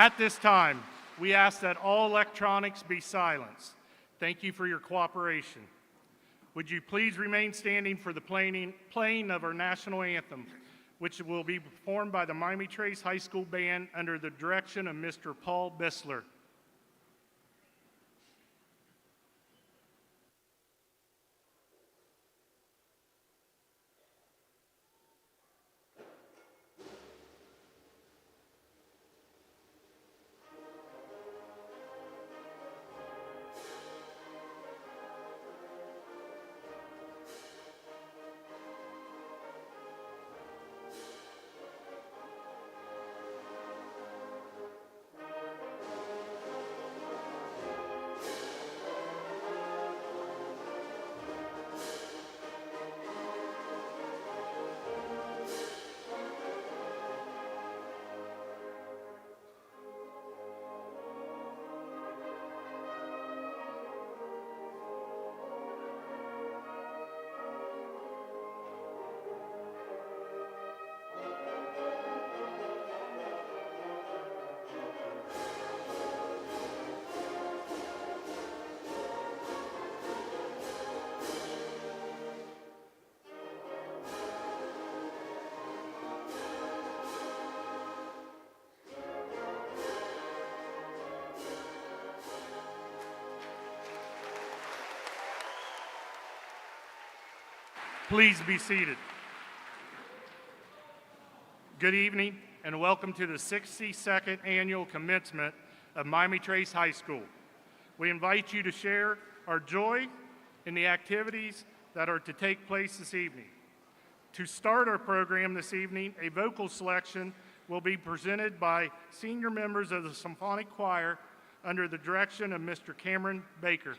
At this time, we ask that all electronics be silenced. Thank you for your cooperation. Would you please remain standing for the playing of our national anthem, which will be performed by the Miami Trace High School Band under the direction of Mr. Paul Bissler. Please be seated. Good evening and welcome to the 62nd Annual Commencement of Miami Trace High School. We invite you to share our joy in the activities that are to take place this evening. To start our program this evening, a vocal selection will be presented by senior members of the Symphonic Choir under the direction of Mr. Cameron Baker.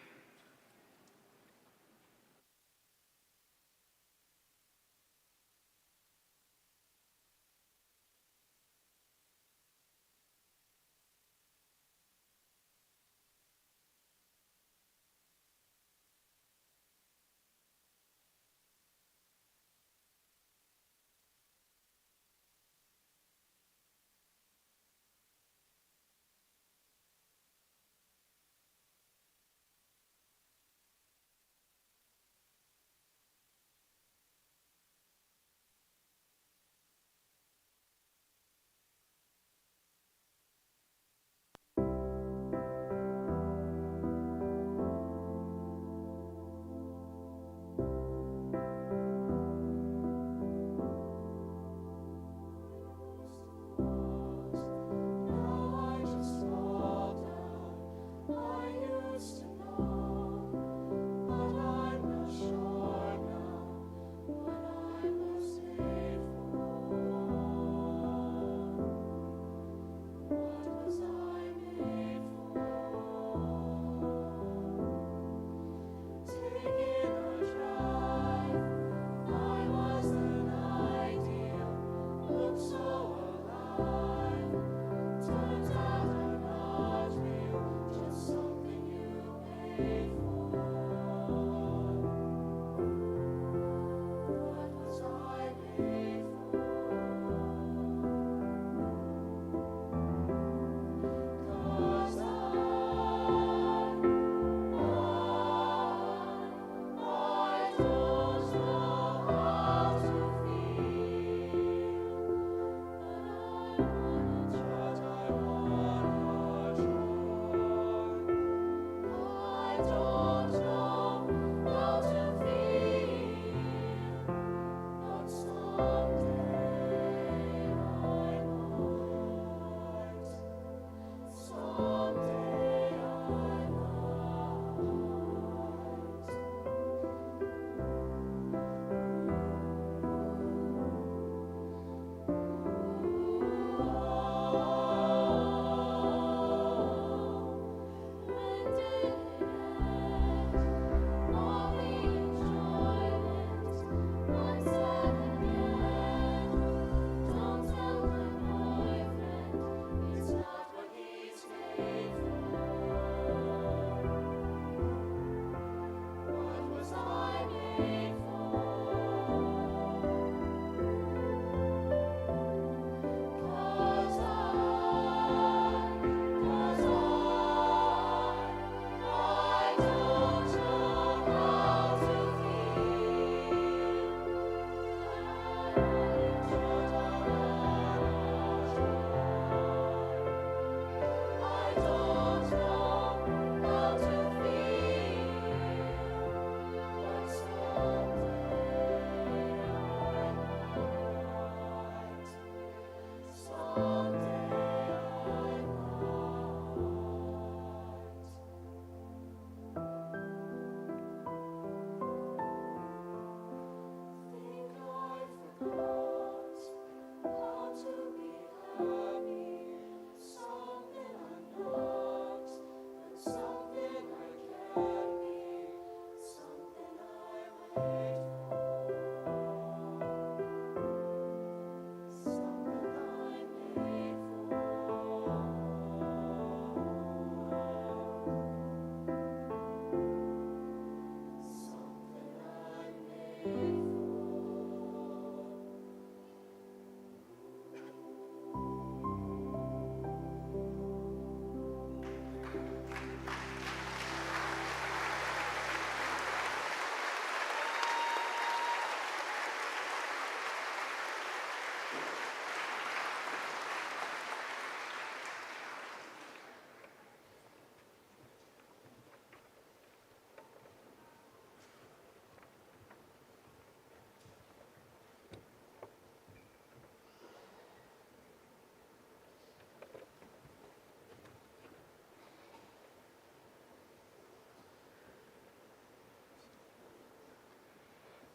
Don't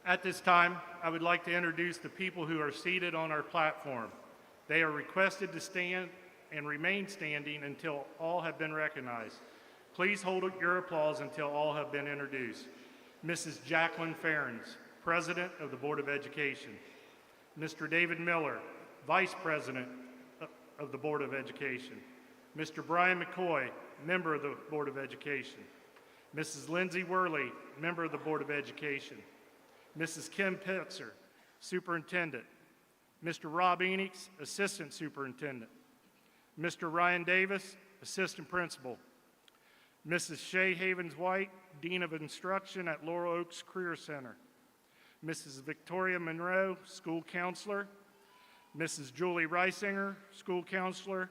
At this time, I would like to introduce the people who are seated on our platform. They are requested to stand and remain standing until all have been recognized. Please hold your applause until all have been introduced. Mrs. Jacqueline Ferens, President of the Board of Education. Mr. David Miller, Vice President of the Board of Education. Mr. Brian McCoy, Member of the Board of Education. Mrs. Lindsay Worley, Member of the Board of Education. Mrs. Kim Pitzer, Superintendent. Mr. Rob Enix, Assistant Superintendent. Mr. Ryan Davis, Assistant Principal. Mrs. Shay Havens-White, Dean of Instruction at Laurel Oaks Career Center. Mrs. Victoria Monroe, School Counselor. Mrs. Julie Reisinger, School Counselor.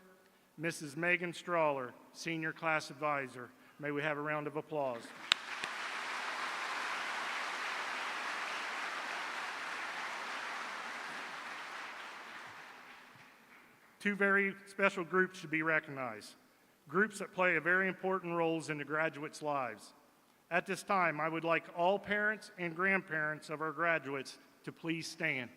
Mrs. Megan Strawler, Senior Class Advisor. May we have a round of applause. Two very special groups should be recognized. Groups that play a very important roles in the graduates' lives. At this time, I would like all parents and grandparents of our graduates to please stand.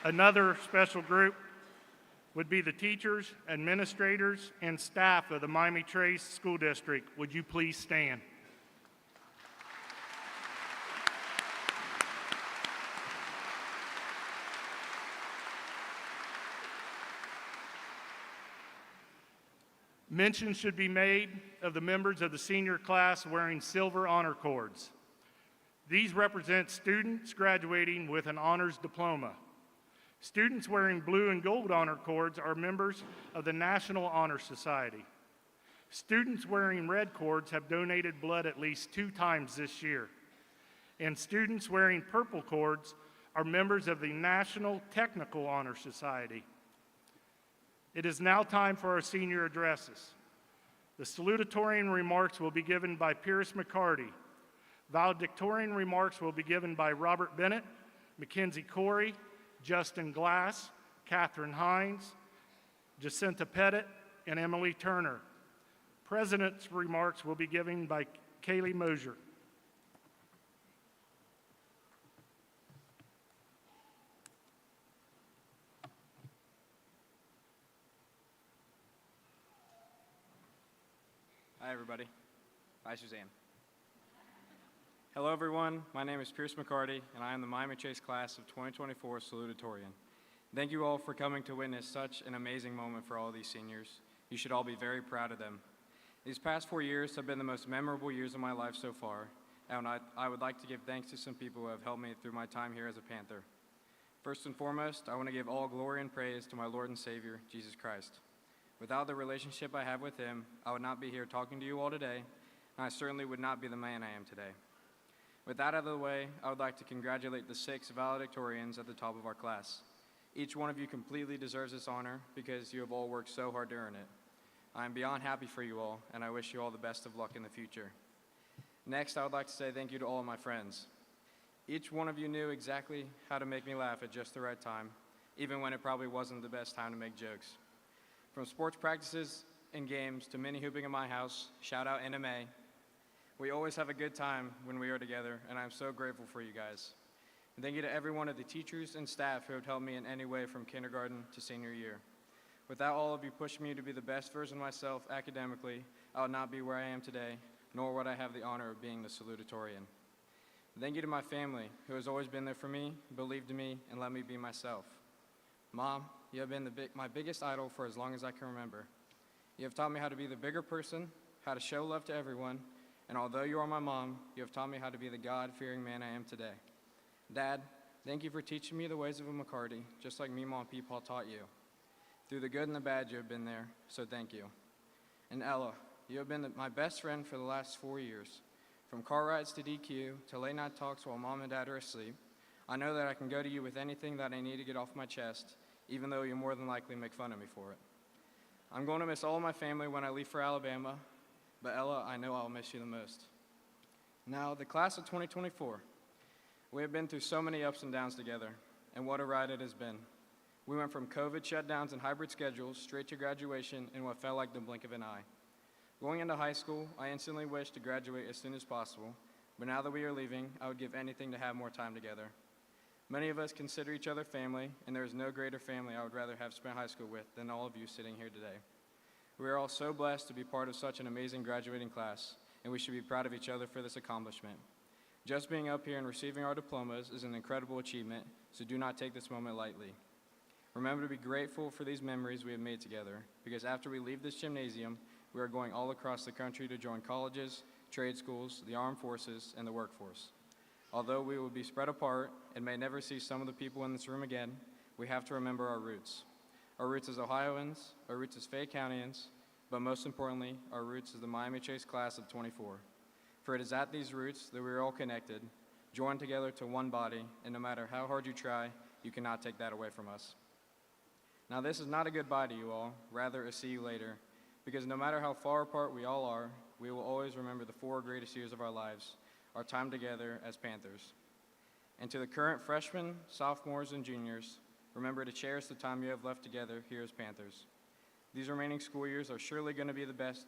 Another special group would be the teachers, administrators, and staff of the Miami-Trace School District. Would you please stand? Mention should be made of the members of the senior class wearing silver honor cords. These represent students graduating with an honors diploma. Students wearing blue and gold honor cords are members of the National Honor Society. Students wearing red cords have donated blood at least 2 times this year. And students wearing purple cords are members of the National Technical Honor Society. It is now time for our senior addresses. The salutatorian remarks will be given by Pierce McCarty. Valedictorian remarks will be given by Robert Bennett, Mackenzie Corey, Justin Glass, Catherine Hines, Jacinta Pettit, and Emily Turner. President's remarks will be given by Kaylee Mosier. Hi, everybody. Hi, Suzanne. Hello, everyone. My name is Pierce McCarty, and I am the Miami-Trace class of 2024 salutatorian. Thank you all for coming to witness such an amazing moment for all these seniors. You should all be very proud of them. These past 4 years have been the most memorable years of my life so far, and I would like to give thanks to some people who have helped me through my time here as a Panther. First and foremost, I want to give all glory and praise to my Lord and Savior, Jesus Christ. Without the relationship I have with him, I would not be here talking to you all today, and I certainly would not be the man I am today. With that out of the way, I would like to congratulate the 6 valedictorians at the top of our class. Each one of you completely deserves this honor because you have all worked so hard to earn it. I am beyond happy for you all, and I wish you all the best of luck in the future. Next, I would like to say thank you to all of my friends. Each one of you knew exactly how to make me laugh at just the right time, even when it probably wasn't the best time to make jokes. From sports practices and games to mini hooping in my house, shout out NMA, we always have a good time when we are together, and I'm so grateful for you guys. And thank you to every one of the teachers and staff who have helped me in any way from kindergarten to senior year. Without all of you pushing me to be the best version of myself academically, I would not be where I am today, nor would I have the honor of being the salutatorian. Thank you to my family, who has always been there for me, believed in me, and let me be myself. Mom, you have been my biggest idol for as long as I can remember. You have taught me how to be the bigger person, how to show love to everyone, and although you are my mom, you have taught me how to be the God-fearing man I am today. Dad, thank you for teaching me the ways of a McCarty, just like me, Mom, and Peepaw taught you. Through the good and the bad, you have been there, so thank you. And Ella, you have been my best friend for the last 4 years. From car rides to DQ to late night talks while Mom and Dad are asleep, I know that I can go to you with anything that I need to get off my chest, even though you more than likely make fun of me for it. I'm going to miss all of my family when I leave for Alabama, but Ella, I know I'll miss you the most. Now, the class of 2024. We have been through so many ups and downs together, and what a ride it has been. We went from COVID shutdowns and hybrid schedules straight to graduation in what felt like the blink of an eye. Going into high school, I instantly wished to graduate as soon as possible, but now that we are leaving, I would give anything to have more time together. Many of us consider each other family, and there is no greater family I would rather have spent high school with than all of you sitting here today. We are all so blessed to be part of such an amazing graduating class, and we should be proud of each other for this accomplishment. Just being up here and receiving our diplomas is an incredible achievement, so do not take this moment lightly. Remember to be grateful for these memories we have made together, because after we leave this gymnasium, we are going all across the country to join colleges, trade schools, the armed forces, and the workforce. Although we will be spread apart and may never see some of the people in this room again, we have to remember our roots. Our roots as Ohioans, our roots as Fayette Countyans, but most importantly, our roots as the Miami Chase class of '24. For it is at these roots that we are all connected, joined together to one body, and no matter how hard you try, you cannot take that away from us. Now this is not a goodbye to you all, rather a see you later, because no matter how far apart we all are, we will always remember the 4 greatest years of our lives, our time together as Panthers. And to the current freshmen, sophomores, and juniors, remember to cherish the time you have left together here as Panthers. These remaining school years are surely going to be the best,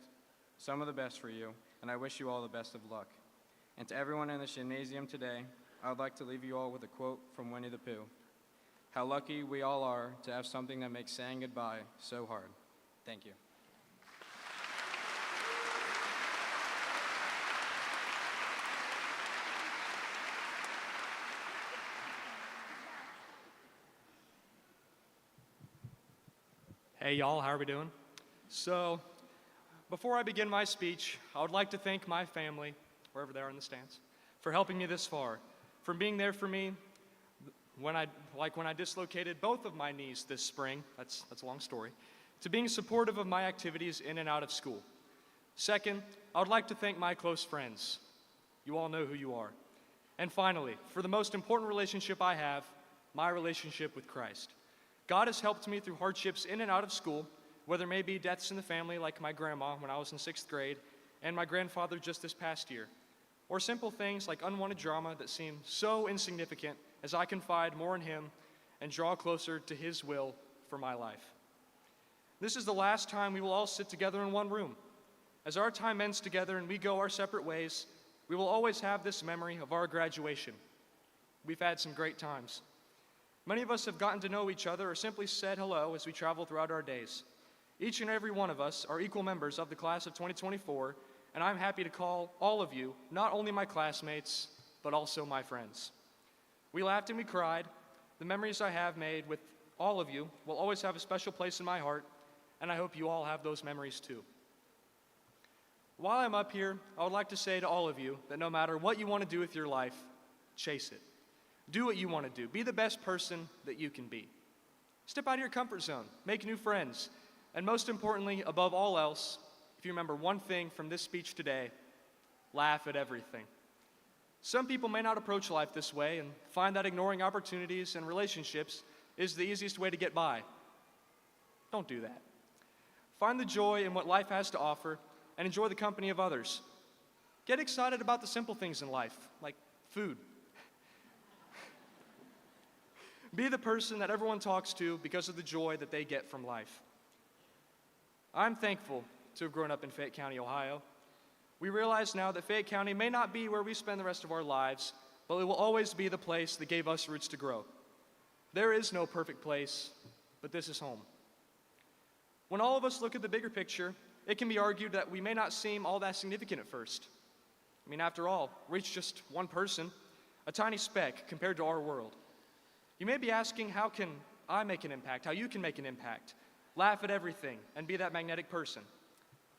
some of the best for you, and I wish you all the best of luck. And to everyone in this gymnasium today, I would like to leave you all with a quote from Winnie the Pooh. How lucky we all are to have something that makes saying goodbye so hard. Thank you. Hey y'all, how are we doing? So, before I begin my speech, I would like to thank my family, wherever they are in the stands, for helping me this far, for being there for me when I dislocated both of my knees this spring, that's a long story, to being supportive of my activities in and out of school. Second, I would like to thank my close friends. You all know who you are. And finally, for the most important relationship I have, my relationship with Christ. God has helped me through hardships in and out of school, whether it may be deaths in the family like my grandma when I was in 6th grade and my grandfather just this past year, or simple things like unwanted drama that seem so insignificant as I confide more in Him and draw closer to His will for my life. This is the last time we will all sit together in one room. As our time ends together and we go our separate ways, we will always have this memory of our graduation. We've had some great times. Many of us have gotten to know each other or simply said hello as we travel throughout our days. Each and every one of us are equal members of the class of 2024, and I'm happy to call all of you not only my classmates, but also my friends. We laughed and we cried. The memories I have made with all of you will always have a special place in my heart, and I hope you all have those memories too. While I'm up here, I would like to say to all of you that no matter what you want to do with your life, chase it. Do what you want to do. Be the best person that you can be. Step out of your comfort zone. Make new friends. And most importantly, above all else, if you remember one thing from this speech today, laugh at everything. Some people may not approach life this way and find that ignoring opportunities and relationships is the easiest way to get by. Don't do that. Find the joy in what life has to offer and enjoy the company of others. Get excited about the simple things in life, like food. Be the person that everyone talks to because of the joy that they get from life. I'm thankful to have grown up in Fayette County, Ohio. We realize now that Fayette County may not be where we spend the rest of our lives, but it will always be the place that gave us roots to grow. There is no perfect place, but this is home. When all of us look at the bigger picture, it can be argued that we may not seem all that significant at first. I mean, after all, we're each just one person, a tiny speck compared to our world. You may be asking, how can I make an impact? How you can make an impact? Laugh at everything and be that magnetic person.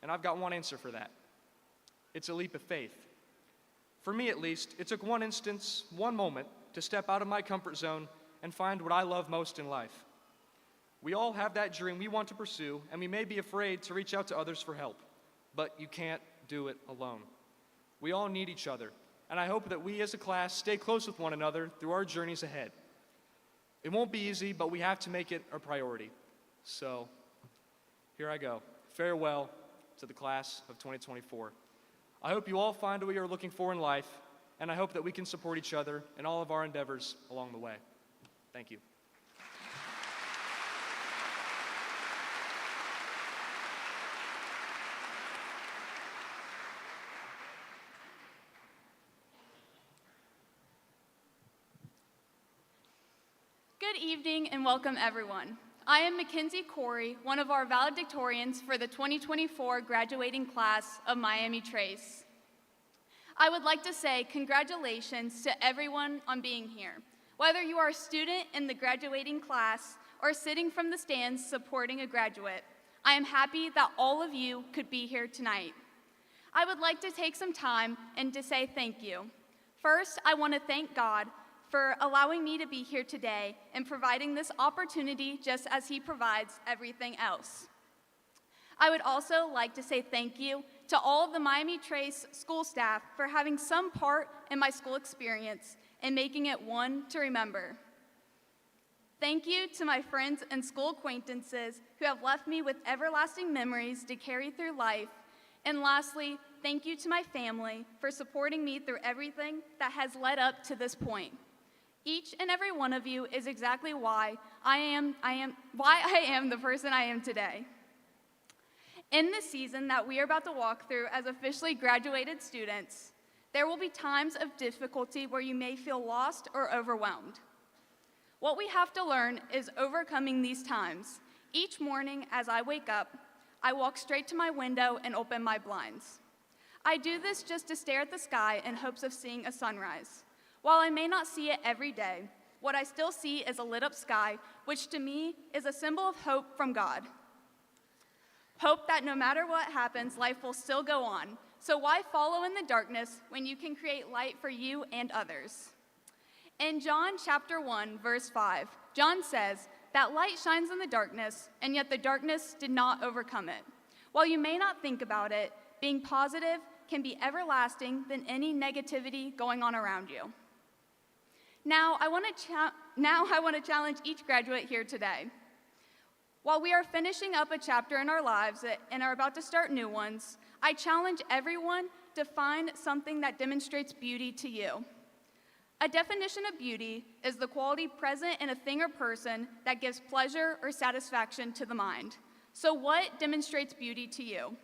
And I've got one answer for that. It's a leap of faith. For me, at least, it took one instance, one moment, to step out of my comfort zone and find what I love most in life. We all have that dream we want to pursue, and we may be afraid to reach out to others for help, but you can't do it alone. We all need each other, and I hope that we as a class stay close with one another through our journeys ahead. It won't be easy, but we have to make it a priority. So, here I go. Farewell to the class of 2024. I hope you all find what you are looking for in life, and I hope that we can support each other in all of our endeavors along the way. Thank you. Good evening and welcome everyone. I am Mackenzie Corey, one of our valedictorians for the 2024 graduating class of Miami Trace. I would like to say congratulations to everyone on being here. Whether you are a student in the graduating class or sitting from the stands supporting a graduate, I am happy that all of you could be here tonight. I would like to take some time and to say thank you. First, I want to thank God for allowing me to be here today and providing this opportunity just as He provides everything else. I would also like to say thank you to all of the Miami Trace school staff for having some part in my school experience and making it one to remember. Thank you to my friends and school acquaintances who have left me with everlasting memories to carry through life. And lastly, thank you to my family for supporting me through everything that has led up to this point. Each and every one of you is exactly why I am the person I am today. In the season that we are about to walk through as officially graduated students, there will be times of difficulty where you may feel lost or overwhelmed. What we have to learn is overcoming these times. Each morning as I wake up, I walk straight to my window and open my blinds. I do this just to stare at the sky in hopes of seeing a sunrise. While I may not see it every day, what I still see is a lit up sky, which to me is a symbol of hope from God. Hope that no matter what happens, life will still go on. So why follow in the darkness when you can create light for you and others? In John chapter 1, verse 5, John says that light shines in the darkness, and yet the darkness did not overcome it. While you may not think about it, being positive can be everlasting than any negativity going on around you. Now I want to challenge each graduate here today. While we are finishing up a chapter in our lives and are about to start new ones, I challenge everyone to find something that demonstrates beauty to you. A definition of beauty is the quality present in a thing or person that gives pleasure or satisfaction to the mind. So what demonstrates beauty to you?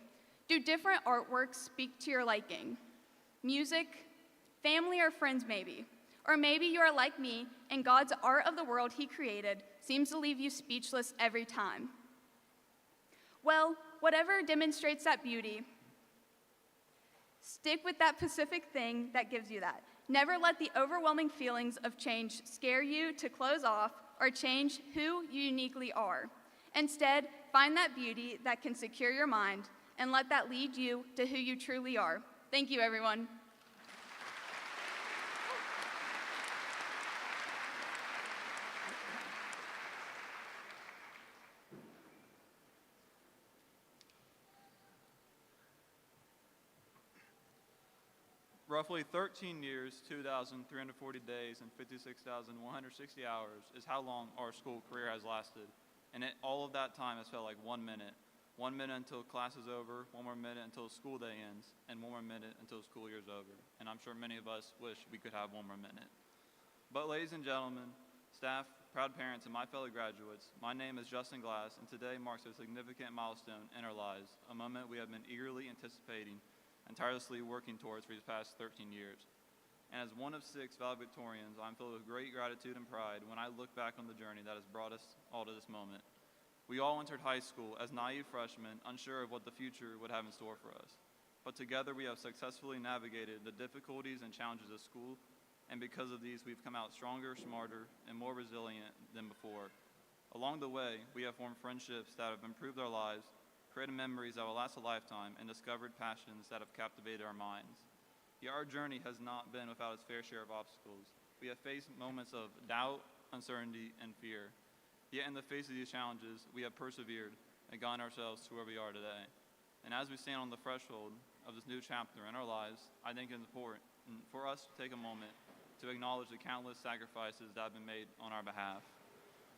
Do different artworks speak to your liking? Music, family, or friends maybe? Or maybe you are like me, and God's art of the world He created seems to leave you speechless every time. Well, whatever demonstrates that beauty, stick with that specific thing that gives you that. Never let the overwhelming feelings of change scare you to close off or change who you uniquely are. Instead, find that beauty that can secure your mind and let that lead you to who you truly are. Thank you, everyone. Roughly 13 years, 2,340 days, and 56,160 hours is how long our school career has lasted. And all of that time has felt like 1 minute. 1 minute until class is over, 1 more minute until school day ends, and 1 more minute until school year is over. And I'm sure many of us wish we could have 1 more minute. But ladies and gentlemen, staff, proud parents, and my fellow graduates, my name is Justin Glass, and today marks a significant milestone in our lives, a moment we have been eagerly anticipating and tirelessly working towards for these past 13 years. And as one of 6 valedictorians, I'm filled with great gratitude and pride when I look back on the journey that has brought us all to this moment. We all entered high school as naive freshmen, unsure of what the future would have in store for us. But together we have successfully navigated the difficulties and challenges of school, and because of these, we've come out stronger, smarter, and more resilient than before. Along the way, we have formed friendships that have improved our lives, created memories that will last a lifetime, and discovered passions that have captivated our minds. Yet our journey has not been without its fair share of obstacles. We have faced moments of doubt, uncertainty, and fear. Yet in the face of these challenges, we have persevered and gotten ourselves to where we are today. And as we stand on the threshold of this new chapter in our lives, I think it's important for us to take a moment to acknowledge the countless sacrifices that have been made on our behalf.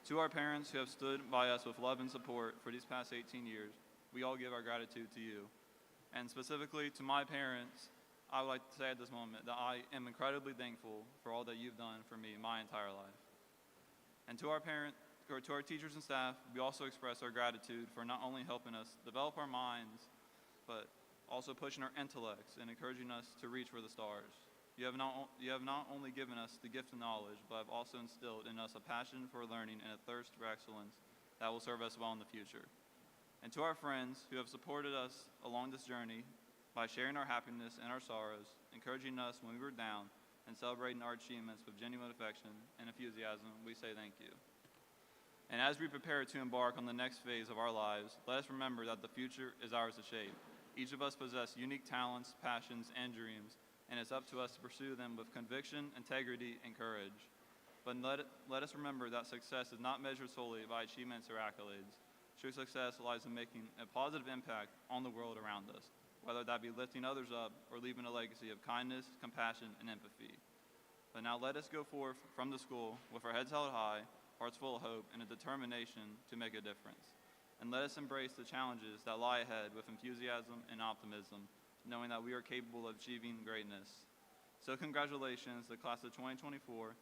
To our parents who have stood by us with love and support for these past 18 years, we all give our gratitude to you. And specifically to my parents, I would like to say at this moment that I am incredibly thankful for all that you've done for me my entire life. And to our teachers and staff, we also express our gratitude for not only helping us develop our minds, but also pushing our intellects and encouraging us to reach for the stars. You have not only given us the gift of knowledge, but have also instilled in us a passion for learning and a thirst for excellence that will serve us well in the future. And to our friends who have supported us along this journey by sharing our happiness and our sorrows, encouraging us when we were down, and celebrating our achievements with genuine affection and enthusiasm, we say thank you. And as we prepare to embark on the next phase of our lives, let us remember that the future is ours to shape. Each of us possess unique talents, passions, and dreams, and it's up to us to pursue them with conviction, integrity, and courage. But let us remember that success is not measured solely by achievements or accolades. True success lies in making a positive impact on the world around us, whether that be lifting others up or leaving a legacy of kindness, compassion, and empathy. But now let us go forth from the school with our heads held high, hearts full of hope, and a determination to make a difference. And let us embrace the challenges that lie ahead with enthusiasm and optimism, knowing that we are capable of achieving greatness. So congratulations to the class of 2024,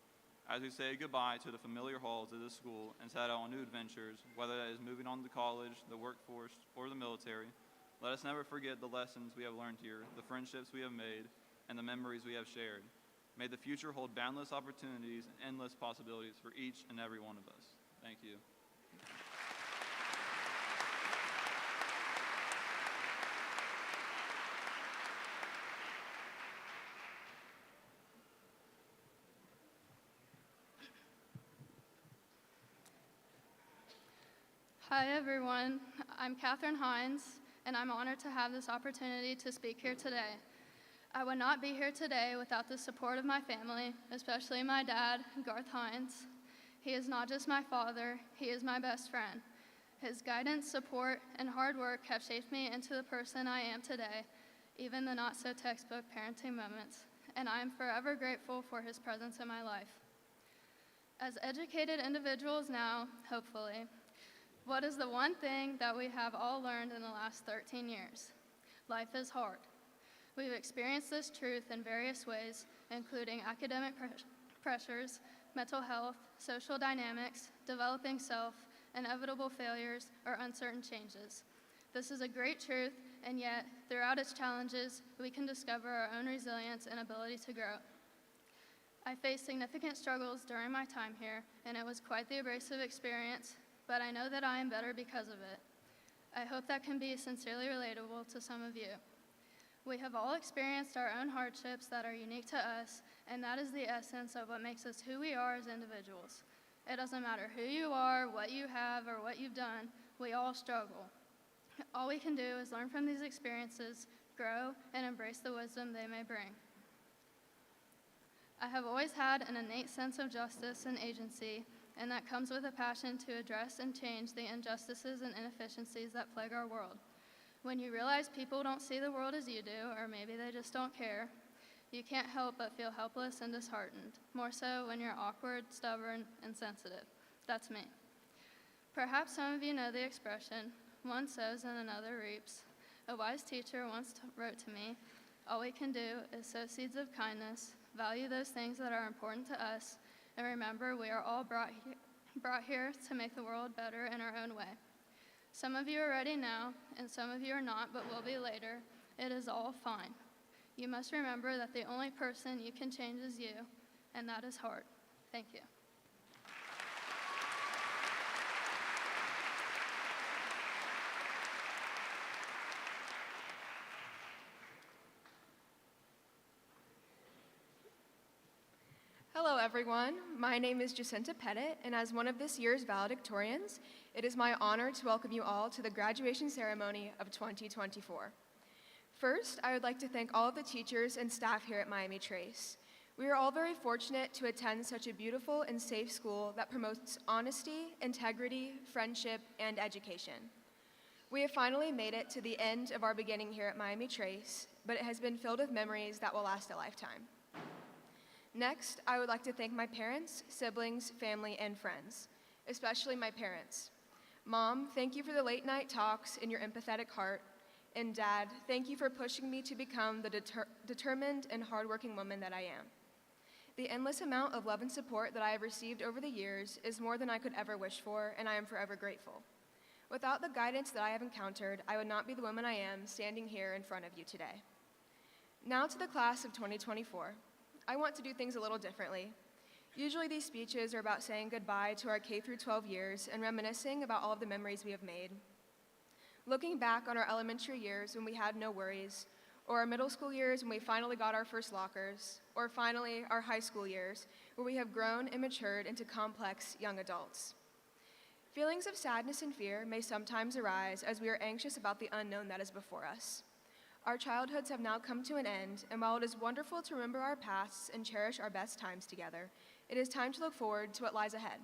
as we say goodbye to the familiar halls of this school and set out on new adventures, whether that is moving on to college, the workforce, or the military. Let us never forget the lessons we have learned here, the friendships we have made, and the memories we have shared. May the future hold boundless opportunities and endless possibilities for each and every one of us. Thank you. Hi everyone, I'm Katherine Hines, and I'm honored to have this opportunity to speak here today. I would not be here today without the support of my family, especially my dad, Garth Hines. He is not just my father, he is my best friend. His guidance, support, and hard work have shaped me into the person I am today, even the not-so-textbook parenting moments, and I am forever grateful for his presence in my life. As educated individuals now, hopefully, what is the one thing that we have all learned in the last 13 years? Life is hard. We've experienced this truth in various ways, including academic pressures, mental health, social dynamics, developing self, inevitable failures, or uncertain changes. This is a great truth, and yet, throughout its challenges, we can discover our own resilience and ability to grow. I faced significant struggles during my time here, and it was quite the abrasive experience, but I know that I am better because of it. I hope that can be sincerely relatable to some of you. We have all experienced our own hardships that are unique to us, and that is the essence of what makes us who we are as individuals. It doesn't matter who you are, what you have, or what you've done, we all struggle. All we can do is learn from these experiences, grow, and embrace the wisdom they may bring. I have always had an innate sense of justice and agency, and that comes with a passion to address and change the injustices and inefficiencies that plague our world. When you realize people don't see the world as you do, or maybe they just don't care, you can't help but feel helpless and disheartened, more so when you're awkward, stubborn, and sensitive. That's me. Perhaps some of you know the expression, one sows and another reaps. A wise teacher once wrote to me, all we can do is sow seeds of kindness, value those things that are important to us, and remember, we are all brought here to make the world better in our own way. Some of you are ready now, and some of you are not, but will be later. It is all fine. You must remember that the only person you can change is you, and that is hard. Thank you. Hello everyone, my name is Jacinta Pettit, and as one of this year's valedictorians, it is my honor to welcome you all to the graduation ceremony of 2024. First, I would like to thank all of the teachers and staff here at Miami Trace. We are all very fortunate to attend such a beautiful and safe school that promotes honesty, integrity, friendship, and education. We have finally made it to the end of our beginning here at Miami Trace, but it has been filled with memories that will last a lifetime. Next, I would like to thank my parents, siblings, family, and friends, especially my parents. Mom, thank you for the late night talks and your empathetic heart. And Dad, thank you for pushing me to become the determined and hardworking woman that I am. The endless amount of love and support that I have received over the years is more than I could ever wish for, and I am forever grateful. Without the guidance that I have encountered, I would not be the woman I am standing here in front of you today. Now to the class of 2024. I want to do things a little differently. Usually these speeches are about saying goodbye to our K through 12 years and reminiscing about all of the memories we have made. Looking back on our elementary years when we had no worries, or our middle school years when we finally got our first lockers, or finally our high school years where we have grown and matured into complex young adults. Feelings of sadness and fear may sometimes arise as we are anxious about the unknown that is before us. Our childhoods have now come to an end, and while it is wonderful to remember our pasts and cherish our best times together, it is time to look forward to what lies ahead.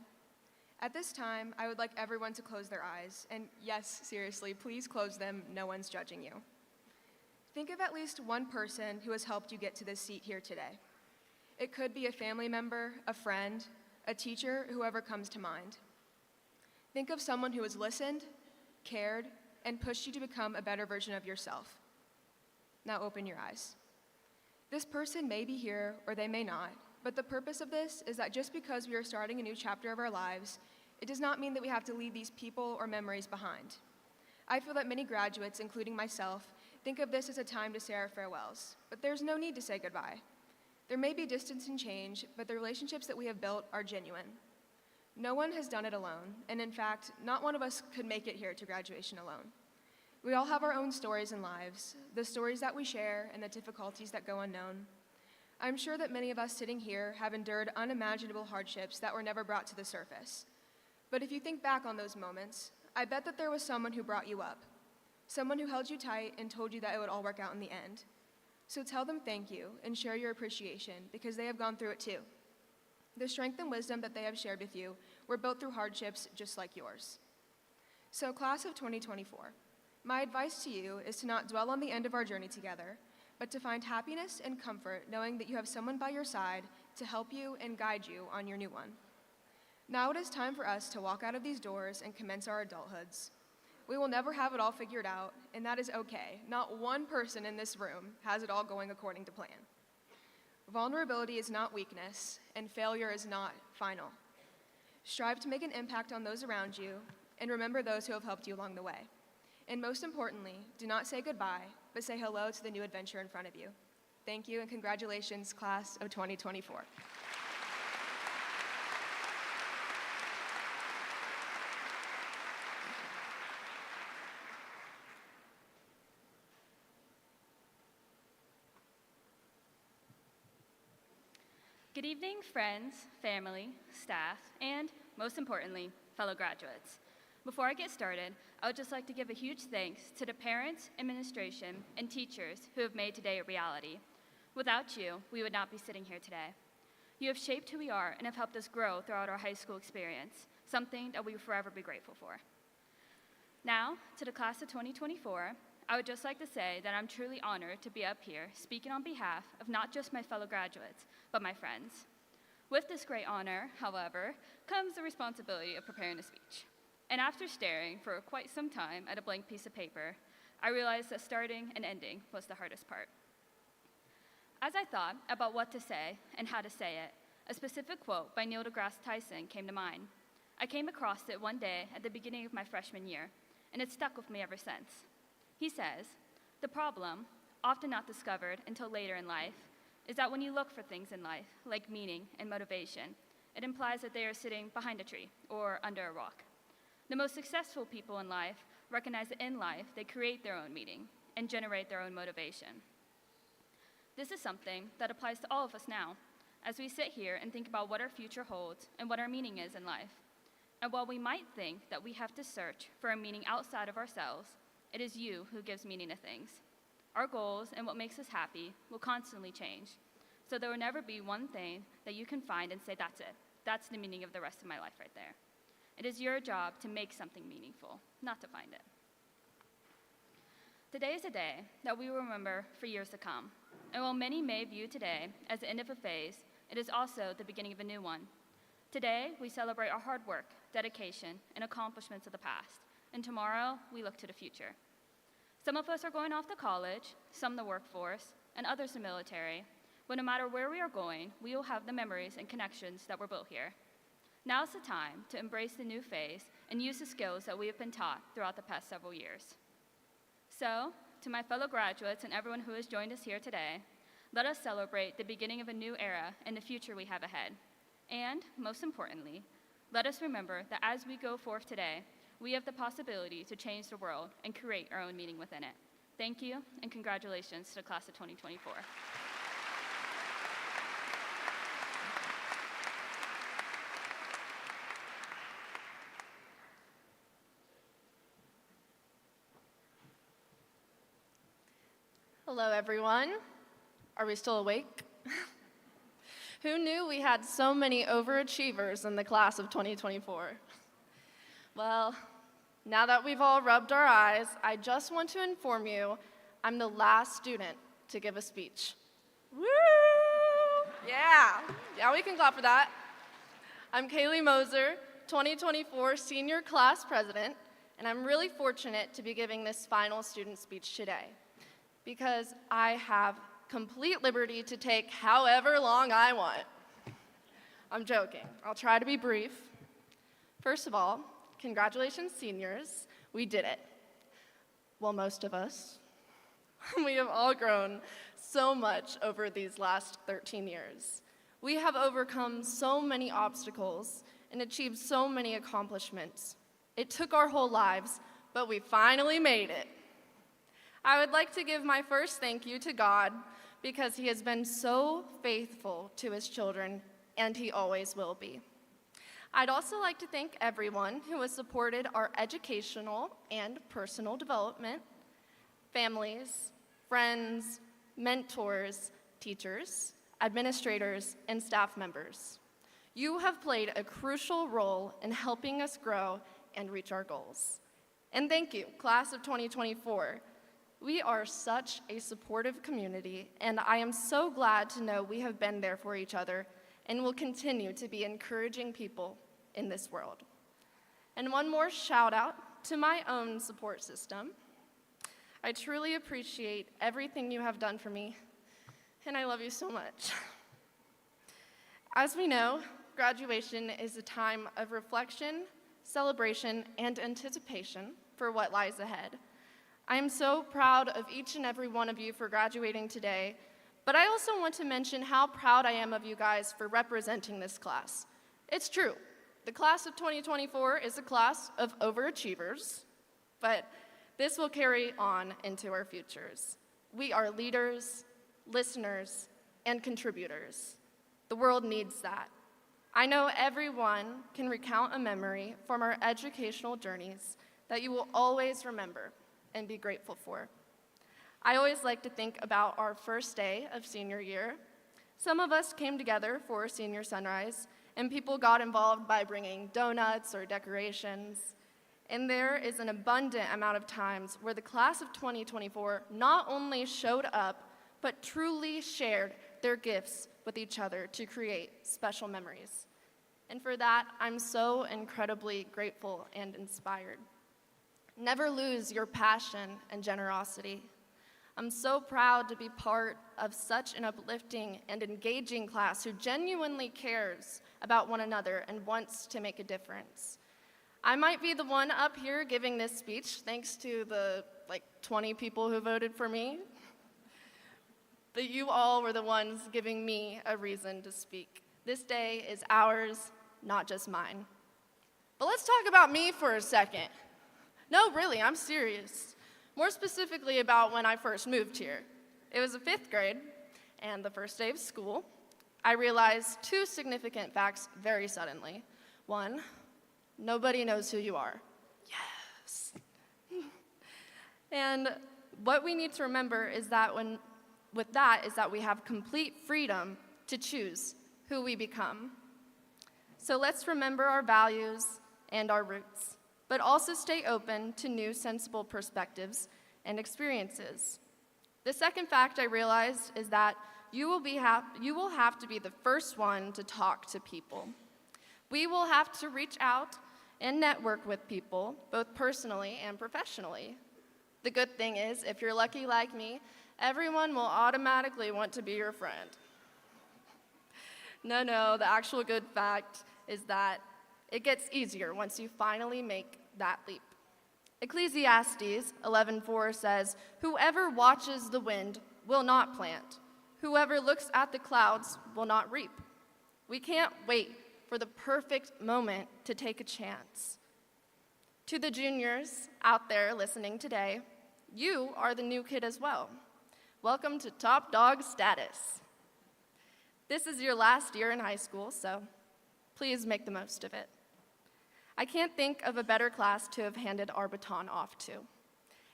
At this time, I would like everyone to close their eyes, and yes, seriously, please close them, no one's judging you. Think of at least one person who has helped you get to this seat here today. It could be a family member, a friend, a teacher, whoever comes to mind. Think of someone who has listened, cared, and pushed you to become a better version of yourself. Now open your eyes. This person may be here or they may not, but the purpose of this is that just because we are starting a new chapter of our lives, it does not mean that we have to leave these people or memories behind. I feel that many graduates, including myself, think of this as a time to say our farewells, but there's no need to say goodbye. There may be distance and change, but the relationships that we have built are genuine. No one has done it alone, and in fact, not one of us could make it here to graduation alone. We all have our own stories and lives, the stories that we share and the difficulties that go unknown. I'm sure that many of us sitting here have endured unimaginable hardships that were never brought to the surface. But if you think back on those moments, I bet that there was someone who brought you up, someone who held you tight and told you that it would all work out in the end. So tell them thank you and share your appreciation because they have gone through it too. The strength and wisdom that they have shared with you were built through hardships just like yours. So class of 2024, my advice to you is to not dwell on the end of our journey together, but to find happiness and comfort knowing that you have someone by your side to help you and guide you on your new one. Now it is time for us to walk out of these doors and commence our adulthoods. We will never have it all figured out, and that is okay. Not one person in this room has it all going according to plan. Vulnerability is not weakness, and failure is not final. Strive to make an impact on those around you, and remember those who have helped you along the way. And most importantly, do not say goodbye, but say hello to the new adventure in front of you. Thank you, and congratulations, class of 2024. Good evening, friends, family, staff, and most importantly, fellow graduates. Before I get started, I would just like to give a huge thanks to the parents, administration, and teachers who have made today a reality. Without you, we would not be sitting here today. You have shaped who we are and have helped us grow throughout our high school experience, something that we will forever be grateful for. Now, to the class of 2024, I would just like to say that I'm truly honored to be up here speaking on behalf of not just my fellow graduates, but my friends. With this great honor, however, comes the responsibility of preparing a speech. And after staring for quite some time at a blank piece of paper, I realized that starting and ending was the hardest part. As I thought about what to say and how to say it, a specific quote by Neil deGrasse Tyson came to mind. I came across it one day at the beginning of my freshman year, and it's stuck with me ever since. He says, "The problem, often not discovered until later in life, is that when you look for things in life, like meaning and motivation, it implies that they are sitting behind a tree or under a rock. The most successful people in life recognize that in life they create their own meaning and generate their own motivation." This is something that applies to all of us now, as we sit here and think about what our future holds and what our meaning is in life. And while we might think that we have to search for a meaning outside of ourselves, it is you who gives meaning to things. Our goals and what makes us happy will constantly change, so there will never be one thing that you can find and say, that's it. That's the meaning of the rest of my life right there. It is your job to make something meaningful, not to find it. Today is a day that we will remember for years to come. And while many may view today as the end of a phase, it is also the beginning of a new one. Today, we celebrate our hard work, dedication, and accomplishments of the past. And tomorrow, we look to the future. Some of us are going off to college, some the workforce, and others the military. But no matter where we are going, we will have the memories and connections that were built here. Now is the time to embrace the new phase and use the skills that we have been taught throughout the past several years. So, to my fellow graduates and everyone who has joined us here today, let us celebrate the beginning of a new era and the future we have ahead. And, most importantly, let us remember that as we go forth today, we have the possibility to change the world and create our own meaning within it. Thank you, and congratulations to the class of 2024. Hello, everyone. Are we still awake? Who knew we had so many overachievers in the class of 2024? Well, now that we've all rubbed our eyes, I just want to inform you I'm the last student to give a speech. Woo! Yeah, we can clap for that. I'm Kaylee Moser, 2024 Senior Class President, and I'm really fortunate to be giving this final student speech today because I have complete liberty to take however long I want. I'm joking. I'll try to be brief. First of all, congratulations, seniors. We did it. Well, most of us. We have all grown so much over these last 13 years. We have overcome so many obstacles and achieved so many accomplishments. It took our whole lives, but we finally made it. I would like to give my first thank you to God because he has been so faithful to his children, and he always will be. I'd also like to thank everyone who has supported our educational and personal development, families, friends, mentors, teachers, administrators, and staff members. You have played a crucial role in helping us grow and reach our goals. And thank you, class of 2024. We are such a supportive community, and I am so glad to know we have been there for each other and will continue to be encouraging people in this world. And one more shout out to my own support system. I truly appreciate everything you have done for me, and I love you so much. As we know, graduation is a time of reflection, celebration, and anticipation for what lies ahead. I am so proud of each and every one of you for graduating today, but I also want to mention how proud I am of you guys for representing this class. It's true, the class of 2024 is a class of overachievers, but this will carry on into our futures. We are leaders, listeners, and contributors. The world needs that. I know everyone can recount a memory from our educational journeys that you will always remember and be grateful for. I always like to think about our first day of senior year. Some of us came together for a senior sunrise, and people got involved by bringing donuts or decorations. And there is an abundant amount of times where the class of 2024 not only showed up, but truly shared their gifts with each other to create special memories. And for that, I'm so incredibly grateful and inspired. Never lose your passion and generosity. I'm so proud to be part of such an uplifting and engaging class who genuinely cares about one another and wants to make a difference. I might be the one up here giving this speech thanks to the 20 people who voted for me, but you all were the ones giving me a reason to speak. This day is ours, not just mine. But let's talk about me for a second. No, really, I'm serious. More specifically about when I first moved here. It was the 5th grade, and the first day of school, I realized 2 significant facts very suddenly. 1, nobody knows who you are. Yes. And what we need to remember is that we have complete freedom to choose who we become. So let's remember our values and our roots, but also stay open to new sensible perspectives and experiences. The second fact I realized is that you will have to be the first one to talk to people. We will have to reach out and network with people, both personally and professionally. The good thing is, if you're lucky like me, everyone will automatically want to be your friend. No, the actual good fact is that it gets easier once you finally make that leap. Ecclesiastes 11:4 says, "Whoever watches the wind will not plant. Whoever looks at the clouds will not reap." We can't wait for the perfect moment to take a chance. To the juniors out there listening today, you are the new kid as well. Welcome to top dog status. This is your last year in high school, so please make the most of it. I can't think of a better class to have handed our baton off to.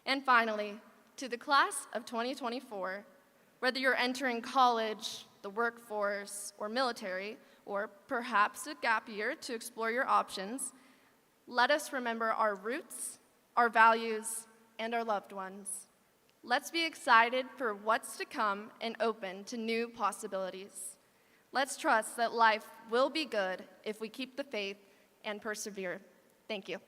And finally, to the class of 2024, whether you're entering college, the workforce, or military, or perhaps a gap year to explore your options, let us remember our roots, our values, and our loved ones. Let's be excited for what's to come and open to new possibilities. Let's trust that life will be good if we keep the faith and persevere. Thank you.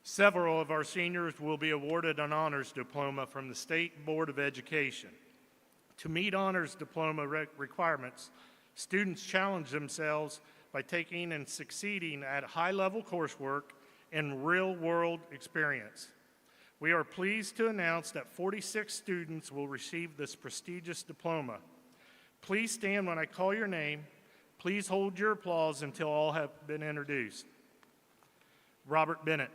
Several of our seniors will be awarded an honors diploma from the State Board of Education. To meet honors diploma requirements, students challenge themselves by taking and succeeding at high-level coursework and real-world experience. We are pleased to announce that 46 students will receive this prestigious diploma. Please stand when I call your name. Please hold your applause until all have been introduced. Robert Bennett.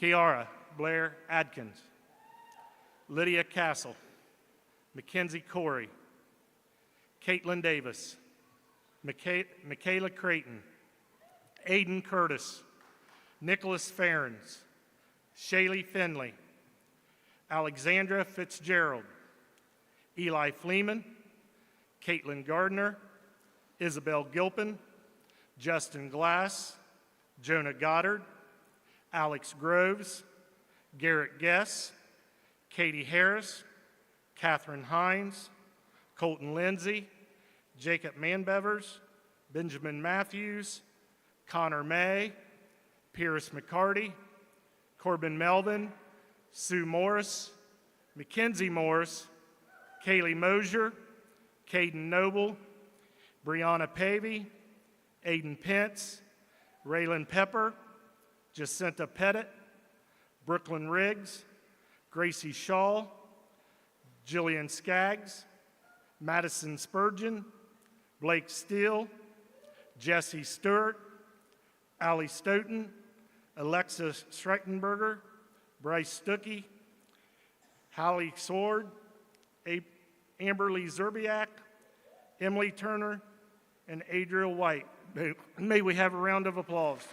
Kiara Blair Adkins. Lydia Castle. Mackenzie Corey. Caitlin Davis. Michaela Creighton. Aiden Curtis. Nicholas Ferens. Shaylee Finley. Alexandra Fitzgerald. Eli Fleeman. Caitlin Gardner. Isabel Gilpin. Justin Glass. Jonah Goddard. Alex Groves. Garrett Guess. Katie Harris. Catherine Hines. Colton Lindsay. Jacob Manbevers. Benjamin Matthews. Connor May. Pierce McCarty. Corbin Melvin. Sue Morris. Mackenzie Morris. Kaylee Mosier. Caden Noble. Brianna Pavey. Aiden Pence. Raylan Pepper. Jacinta Pettit. Brooklyn Riggs. Gracie Shaw. Jillian Skaggs. Madison Spurgeon. Blake Steele. Jesse Stewart. Allie Stoughton. Alexa Schreckenberger. Bryce Stuckey. Hallie Sword. Amberly Zerbiak. Emily Turner. And Adriel White. May we have a round of applause.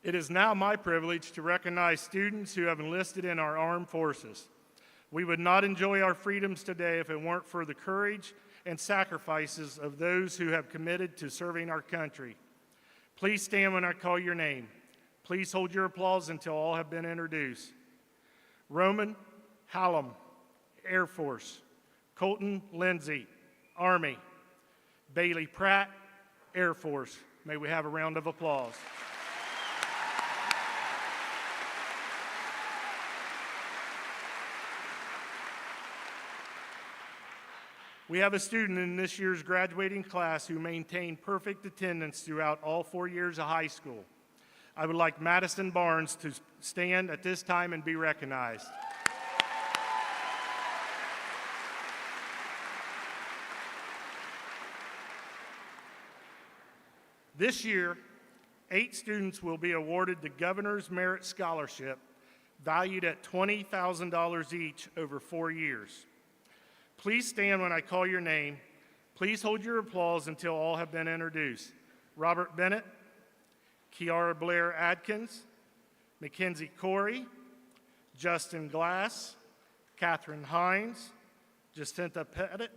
It is now my privilege to recognize students who have enlisted in our armed forces. We would not enjoy our freedoms today if it weren't for the courage and sacrifices of those who have committed to serving our country. Please stand when I call your name. Please hold your applause until all have been introduced. Roman Hallam, Air Force. Colton Lindsay, Army. Bailey Pratt, Air Force. May we have a round of applause. We have a student in this year's graduating class who maintained perfect attendance throughout all 4 years of high school. I would like Madison Barnes to stand at this time and be recognized. This year, 8 students will be awarded the Governor's Merit Scholarship, valued at $20,000 each over 4 years. Please stand when I call your name. Please hold your applause until all have been introduced. Robert Bennett, Kiara Blair Adkins, Mackenzie Corey, Justin Glass, Catherine Hines, Jacinta Pettit,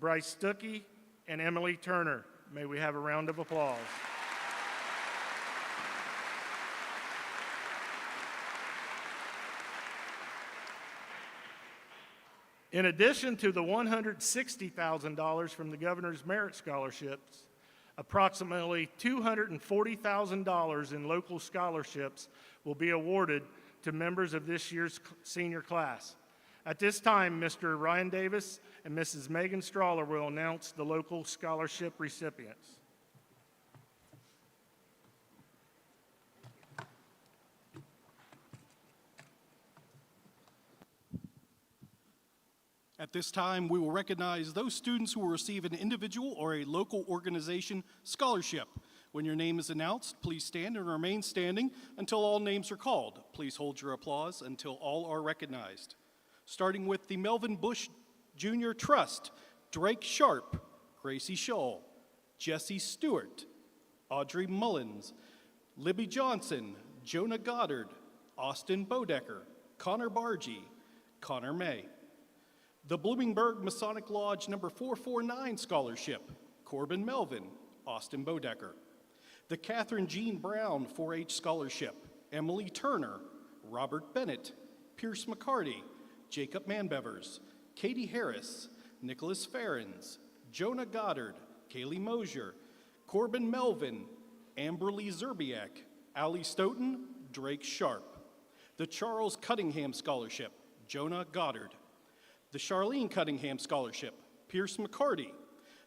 Bryce Stuckey, and Emily Turner. May we have a round of applause. In addition to the $160,000 from the Governor's Merit Scholarships, approximately $240,000 in local scholarships will be awarded to members of this year's senior class. At this time, Mr. Ryan Davis and Mrs. Megan Strawler will announce the local scholarship recipients. At this time, we will recognize those students who will receive an individual or a local organization scholarship. When your name is announced, please stand and remain standing until all names are called. Please hold your applause until all are recognized. Starting with the Melvin Bush Jr. Trust, Drake Sharp, Gracie Shaw, Jesse Stewart, Audrey Mullins, Libby Johnson, Jonah Goddard, Austin Bodecker, Connor Bargy, Connor May. The Bloomingburg Masonic Lodge number 449 Scholarship, Corbin Melvin, Austin Bodecker. The Catherine Jean Brown 4-H Scholarship, Emily Turner, Robert Bennett, Pierce McCarty, Jacob Manbevers, Katie Harris, Nicholas Ferrens, Jonah Goddard, Kaylee Mosier, Corbin Melvin, Amberly Zerbiak, Allie Stoughton, Drake Sharp. The Charles Cunningham Scholarship, Jonah Goddard. The Charlene Cunningham Scholarship, Pierce McCarty.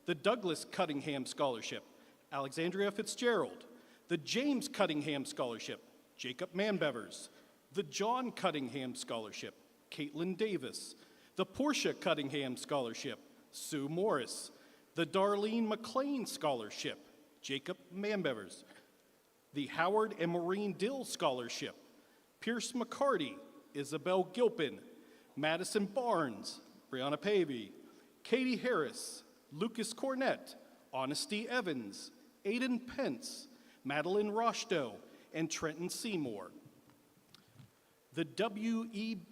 The Douglas Cunningham Scholarship, Alexandria Fitzgerald. The James Cunningham Scholarship, Jacob Manbevers. The John Cunningham Scholarship, Caitlin Davis. The Portia Cunningham Scholarship, Sue Morris. The Darlene McLean Scholarship, Jacob Manbevers. The Howard and Maureen Dill Scholarship, Pierce McCarty, Isabel Gilpin, Madison Barnes, Brianna Pavey, Katie Harris, Lucas Cornett, Honesty Evans, Aiden Pence, Madeline Rochdo, and Trenton Seymour. The W.B.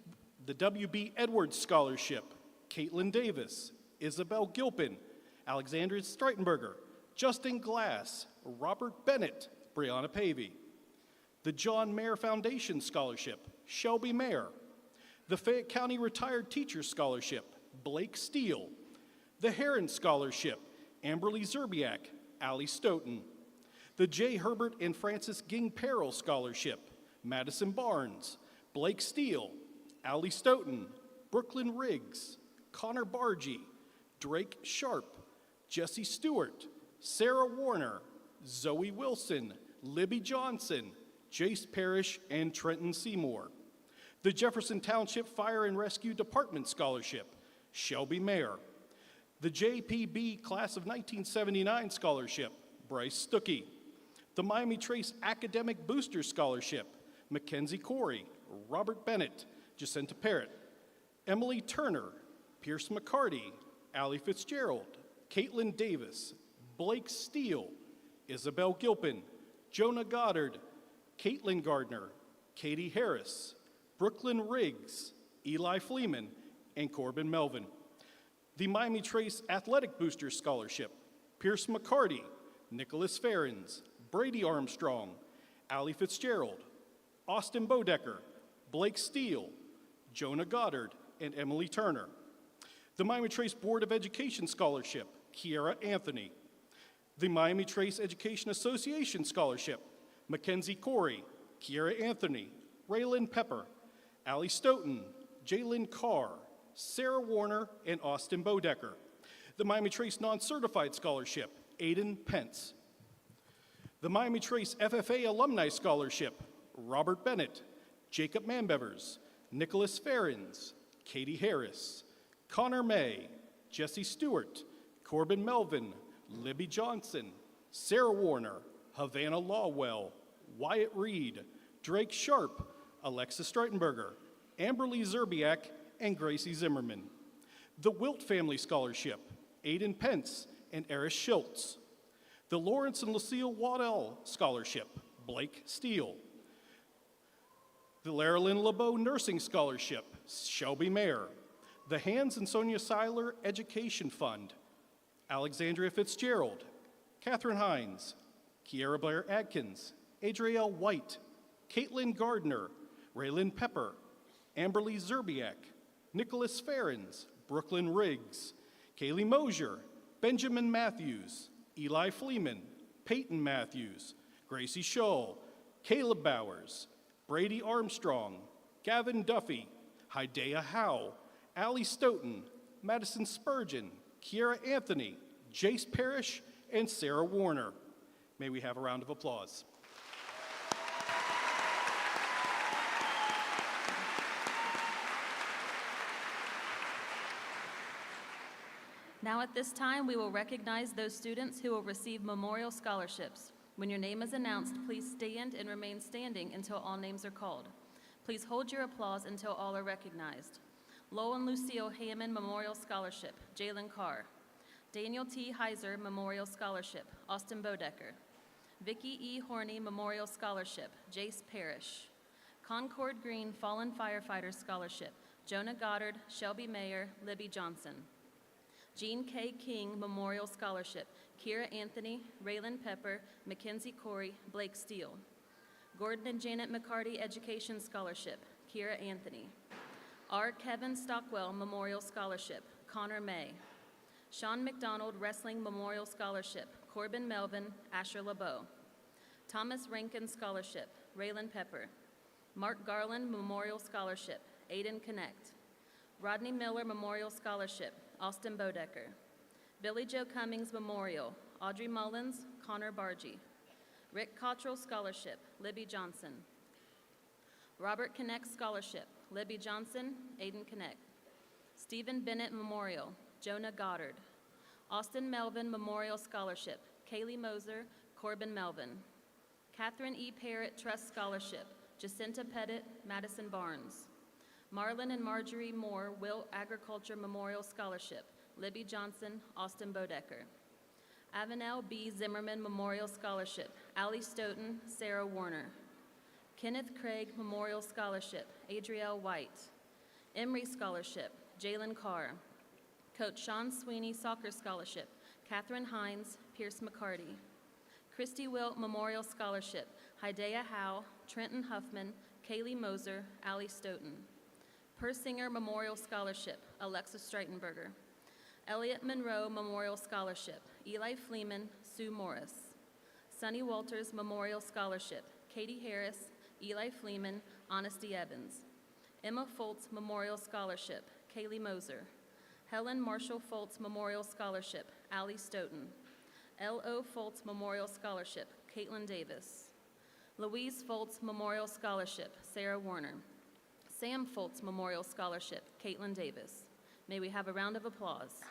Edwards Scholarship, Caitlin Davis, Isabel Gilpin, Alexandria Streitenberger, Justin Glass, Robert Bennett, Brianna Pavey. The John Mayer Foundation Scholarship, Shelby Mayer. The Fayette County Retired Teacher Scholarship, Blake Steele. The Heron Scholarship, Amberly Zerbiak, Allie Stoughton. The J. Herbert and Francis Ging Perrell Scholarship, Madison Barnes, Blake Steele, Allie Stoughton, Brooklyn Riggs, Connor Bargy, Drake Sharp, Jesse Stewart, Sarah Warner, Zoe Wilson, Libby Johnson, Jace Parrish, and Trenton Seymour. The Jefferson Township Fire and Rescue Department Scholarship, Shelby Mayer. The JPB Class of 1979 Scholarship, Bryce Stuckey. The Miami Trace Academic Booster Scholarship, Mackenzie Corey, Robert Bennett, Jacinta Parrott. Emily Turner, Pierce McCarty, Allie Fitzgerald, Caitlin Davis, Blake Steele, Isabel Gilpin, Jonah Goddard, Caitlin Gardner, Katie Harris, Brooklyn Riggs, Eli Fleeman, and Corbin Melvin. The Miami Trace Athletic Booster Scholarship, Pierce McCarty, Nicholas Ferrens, Brady Armstrong, Allie Fitzgerald, Austin Bodecker, Blake Steele, Jonah Goddard, and Emily Turner. The Miami Trace Board of Education Scholarship, Kiara Anthony. The Miami Trace Education Association Scholarship, Mackenzie Corey, Kiara Anthony, Raylan Pepper, Allie Stoughton, Jalen Carr, Sarah Warner, and Austin Bodecker. The Miami Trace Non-Certified Scholarship, Aiden Pence. The Miami Trace FFA Alumni Scholarship, Robert Bennett, Jacob Manbevers, Nicholas Ferrens, Katie Harris, Connor May, Jesse Stewart, Corbin Melvin, Libby Johnson, Sarah Warner, Havana Lawwell, Wyatt Reed, Drake Sharp, Alexis Streitenberger, Amberly Zerbiak, and Gracie Zimmerman. The Wilt Family Scholarship, Aiden Pence and Eris Schultz. The Lawrence and Lucille Waddell Scholarship, Blake Steele. The Larilyn LeBeau Nursing Scholarship, Shelby Mayer. the Hans and Sonia Seiler Education Fund, Alexandria Fitzgerald, Catherine Hines, Kiera Blair Adkins, Adrielle White, Caitlin Gardner, Raylan Pepper, Amberly Zerbiak, Nicholas Ferens, Brooklyn Riggs, Kaylee Mosier, Benjamin Matthews, Eli Fleeman, Peyton Matthews, Gracie Scholl, Caleb Bowers, Brady Armstrong, Gavin Duffy, Hidea Howe, Allie Stoughton, Madison Spurgeon, Kiera Anthony, Jace Parrish, and Sarah Warner. May we have a round of applause. Now at this time, we will recognize those students who will receive memorial scholarships. When your name is announced, please stand and remain standing until all names are called. Please hold your applause until all are recognized. Lowell and Lucille Hammond Memorial Scholarship, Jalen Carr. Daniel T. Heiser Memorial Scholarship, Austin Bodecker. Vicki E. Horney Memorial Scholarship, Jace Parrish. Concord Green Fallen Firefighter Scholarship, Jonah Goddard, Shelby Mayer, Libby Johnson. Jean K. King Memorial Scholarship, Kiera Anthony, Raylan Pepper, Mackenzie Corey, Blake Steele. Gordon and Janet McCarty Education Scholarship, Kiera Anthony. R. Kevin Stockwell Memorial Scholarship, Connor May. Sean McDonald Wrestling Memorial Scholarship, Corbin Melvin, Asher LeBeau. Thomas Rankin Scholarship, Raylan Pepper. Mark Garland Memorial Scholarship, Aiden Connect. Rodney Miller Memorial Scholarship, Austin Bodecker. Billy Joe Cummings Memorial, Audrey Mullins, Connor Bargy. Rick Cottrell Scholarship, Libby Johnson. Robert Connect Scholarship, Libby Johnson, Aiden Connect. Stephen Bennett Memorial, Jonah Goddard. Austin Melvin Memorial Scholarship, Kaylee Moser, Corbin Melvin. Catherine E. Parrott Trust Scholarship, Jacinta Pettit, Madison Barnes. Marlon and Marjorie Moore Will Agriculture Memorial Scholarship, Libby Johnson, Austin Bodecker. Avenel B. Zimmerman Memorial Scholarship, Allie Stoughton, Sarah Warner. Kenneth Craig Memorial Scholarship, Adrielle White. Emory Scholarship, Jalen Carr. Coach Sean Sweeney Soccer Scholarship, Catherine Hines, Pierce McCarty. Christy Wilt Memorial Scholarship, Hidea Howe, Trenton Huffman, Kaylee Moser, Allie Stoughton. Persinger Memorial Scholarship, Alexa Streitenberger. Elliott Monroe Memorial Scholarship, Eli Fleeman, Sue Morris. Sonny Walters Memorial Scholarship, Katie Harris, Eli Fleeman, Honesty Evans. Emma Foltz Memorial Scholarship, Kaylee Moser. Helen Marshall Foltz Memorial Scholarship, Allie Stoughton. L.O. Foltz Memorial Scholarship, Caitlin Davis. Louise Foltz Memorial Scholarship, Sarah Warner. Sam Foltz Memorial Scholarship, Caitlin Davis. May we have a round of applause.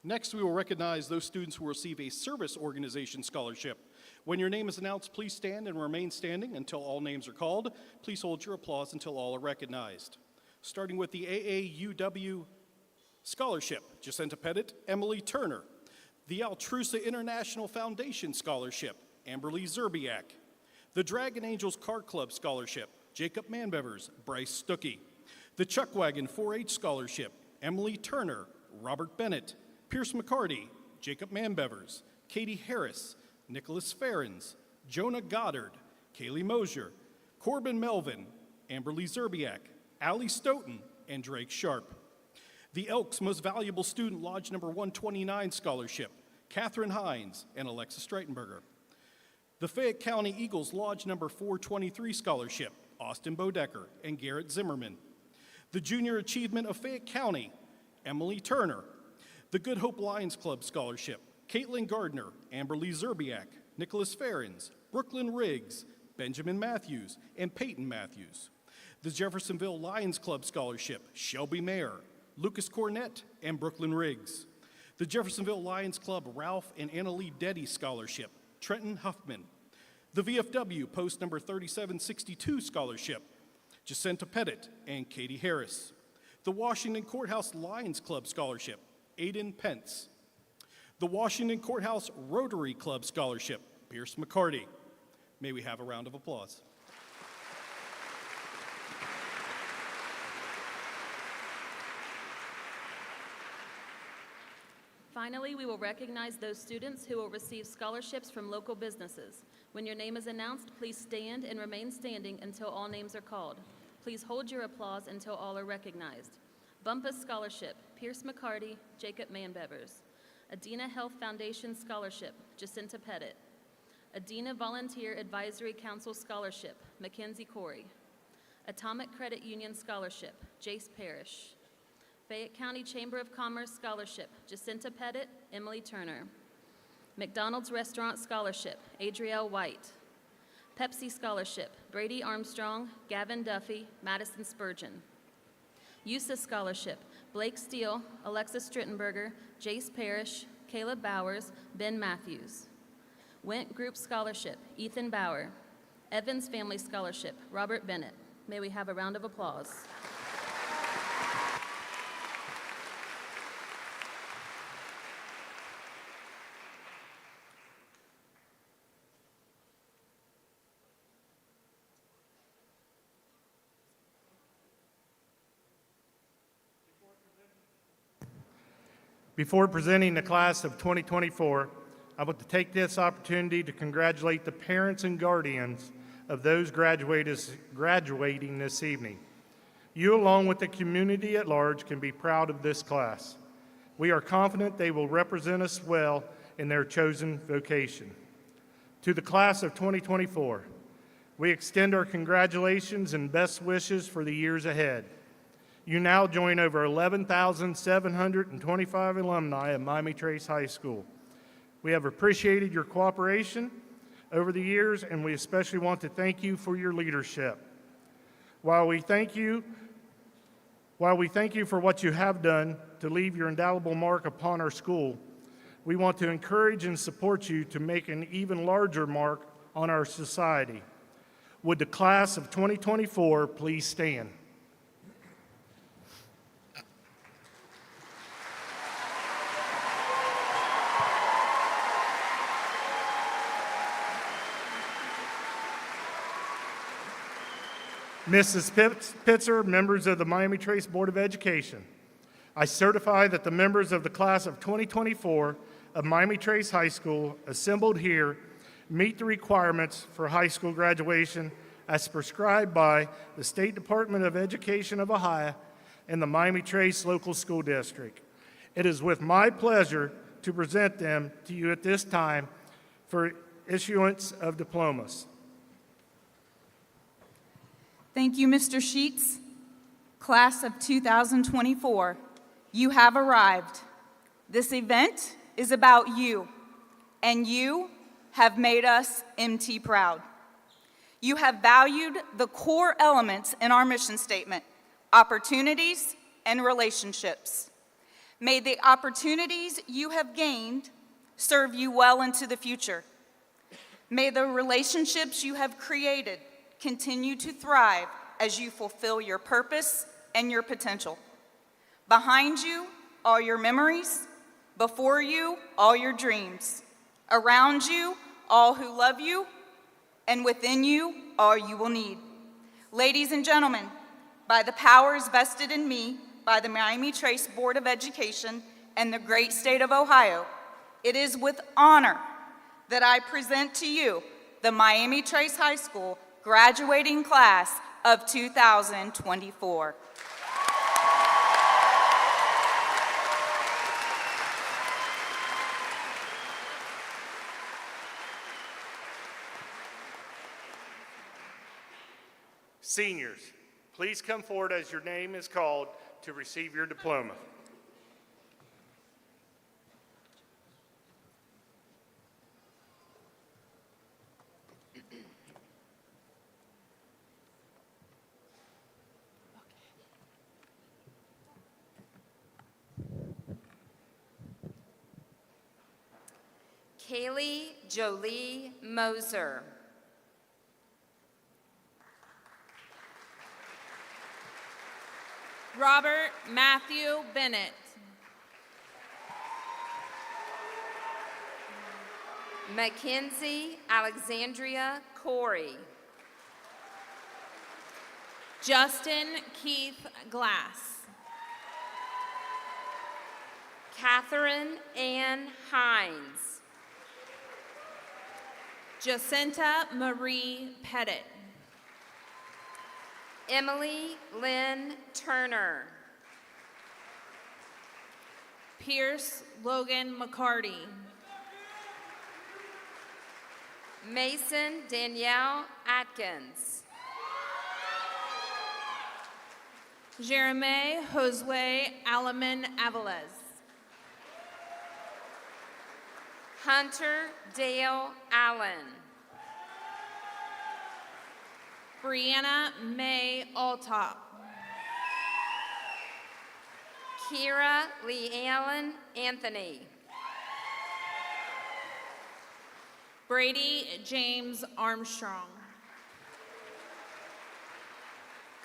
Next, we will recognize those students who will receive a service organization scholarship. When your name is announced, please stand and remain standing until all names are called. Please hold your applause until all are recognized. Starting with the AAUW Scholarship, Jacinta Pettit, Emily Turner. The Altrusa International Foundation Scholarship, Amberly Zerbiak. The Dragon Angels Car Club Scholarship, Jacob Manbevers, Bryce Stuckey. The Chuckwagon 4-H Scholarship, Emily Turner, Robert Bennett, Pierce McCarty, Jacob Manbevers, Katie Harris, Nicholas Ferens, Jonah Goddard, Kaylee Mosier, Corbin Melvin, Amberly Zerbiak, Allie Stoughton, and Drake Sharp. The Elks Most Valuable Student Lodge Number 129 Scholarship, Catherine Hines and Alexa Streitenberger. The Fayette County Eagles Lodge Number 423 Scholarship, Austin Bodecker and Garrett Zimmerman. The Junior Achievement of Fayette County, Emily Turner. The Good Hope Lions Club Scholarship, Caitlin Gardner, Amberly Zerbiak, Nicholas Ferens, Brooklyn Riggs, Benjamin Matthews, and Peyton Matthews. The Jeffersonville Lions Club Scholarship, Shelby Mayer, Lucas Cornett, and Brooklyn Riggs. The Jeffersonville Lions Club Ralph and Annalie Deddy Scholarship, Trenton Huffman. The VFW Post Number 3762 Scholarship, Jacinta Pettit and Katie Harris. The Washington Courthouse Lions Club Scholarship, Aiden Pence. The Washington Courthouse Rotary Club Scholarship, Pierce McCarty. May we have a round of applause? Finally, we will recognize those students who will receive scholarships from local businesses. When your name is announced, please stand and remain standing until all names are called. Please hold your applause until all are recognized. Bumpus Scholarship, Pierce McCarty, Jacob Manbevers. Adina Health Foundation Scholarship, Jacinta Pettit. Adina Volunteer Advisory Council Scholarship, Mackenzie Corey. Atomic Credit Union Scholarship, Jace Parrish. Fayette County Chamber of Commerce Scholarship, Jacinta Pettit, Emily Turner. McDonald's Restaurant Scholarship, Adrielle White. Pepsi Scholarship, Brady Armstrong, Gavin Duffy, Madison Spurgeon. USA Scholarship, Blake Steele, Alexis Strittenberger, Jace Parrish, Caleb Bowers, Ben Matthews. Went Group Scholarship, Ethan Bauer. Evans Family Scholarship, Robert Bennett. May we have a round of applause. Before presenting the class of 2024, I want to take this opportunity to congratulate the parents and guardians of those graduating this evening. You, along with the community at large, can be proud of this class. We are confident they will represent us well in their chosen vocation. To the class of 2024, we extend our congratulations and best wishes for the years ahead. You now join over 11,725 alumni of Miami-Trace High School. We have appreciated your cooperation over the years, and we especially want to thank you for your leadership. While we thank you for what you have done to leave your indelible mark upon our school, we want to encourage and support you to make an even larger mark on our society. Would the class of 2024 please stand? Mrs. Pitzer, members of the Miami-Trace Board of Education, I certify that the members of the class of 2024 of Miami-Trace High School assembled here meet the requirements for high school graduation as prescribed by the State Department of Education of Ohio and the Miami-Trace Local School District. It is with my pleasure to present them to you at this time for issuance of diplomas. Thank you, Mr. Sheets. Class of 2024, you have arrived. This event is about you, and you have made us MT proud. You have valued the core elements in our mission statement, opportunities and relationships. May the opportunities you have gained serve you well into the future. May the relationships you have created continue to thrive as you fulfill your purpose and your potential. Behind you, all your memories. Before you, all your dreams. Around you, all who love you. And within you, all you will need. Ladies and gentlemen, by the powers vested in me by the Miami-Trace Board of Education and the great state of Ohio, it is with honor that I present to you the Miami-Trace High School graduating class of 2024. Seniors, please come forward as your name is called to receive your diploma. Kaylee Jolie Moser. Robert Matthew Bennett. Mackenzie Alexandria Corey. Justin Keith Glass. Catherine Ann Hines. Jacinta Marie Pettit. Emily Lynn Turner. Pierce Logan McCarty. Mason Danielle Atkins. Jeremy Josue Alaman Avalez. Hunter Dale Allen. Brianna May Altop. Kira Lee Allen Anthony. Brady James Armstrong.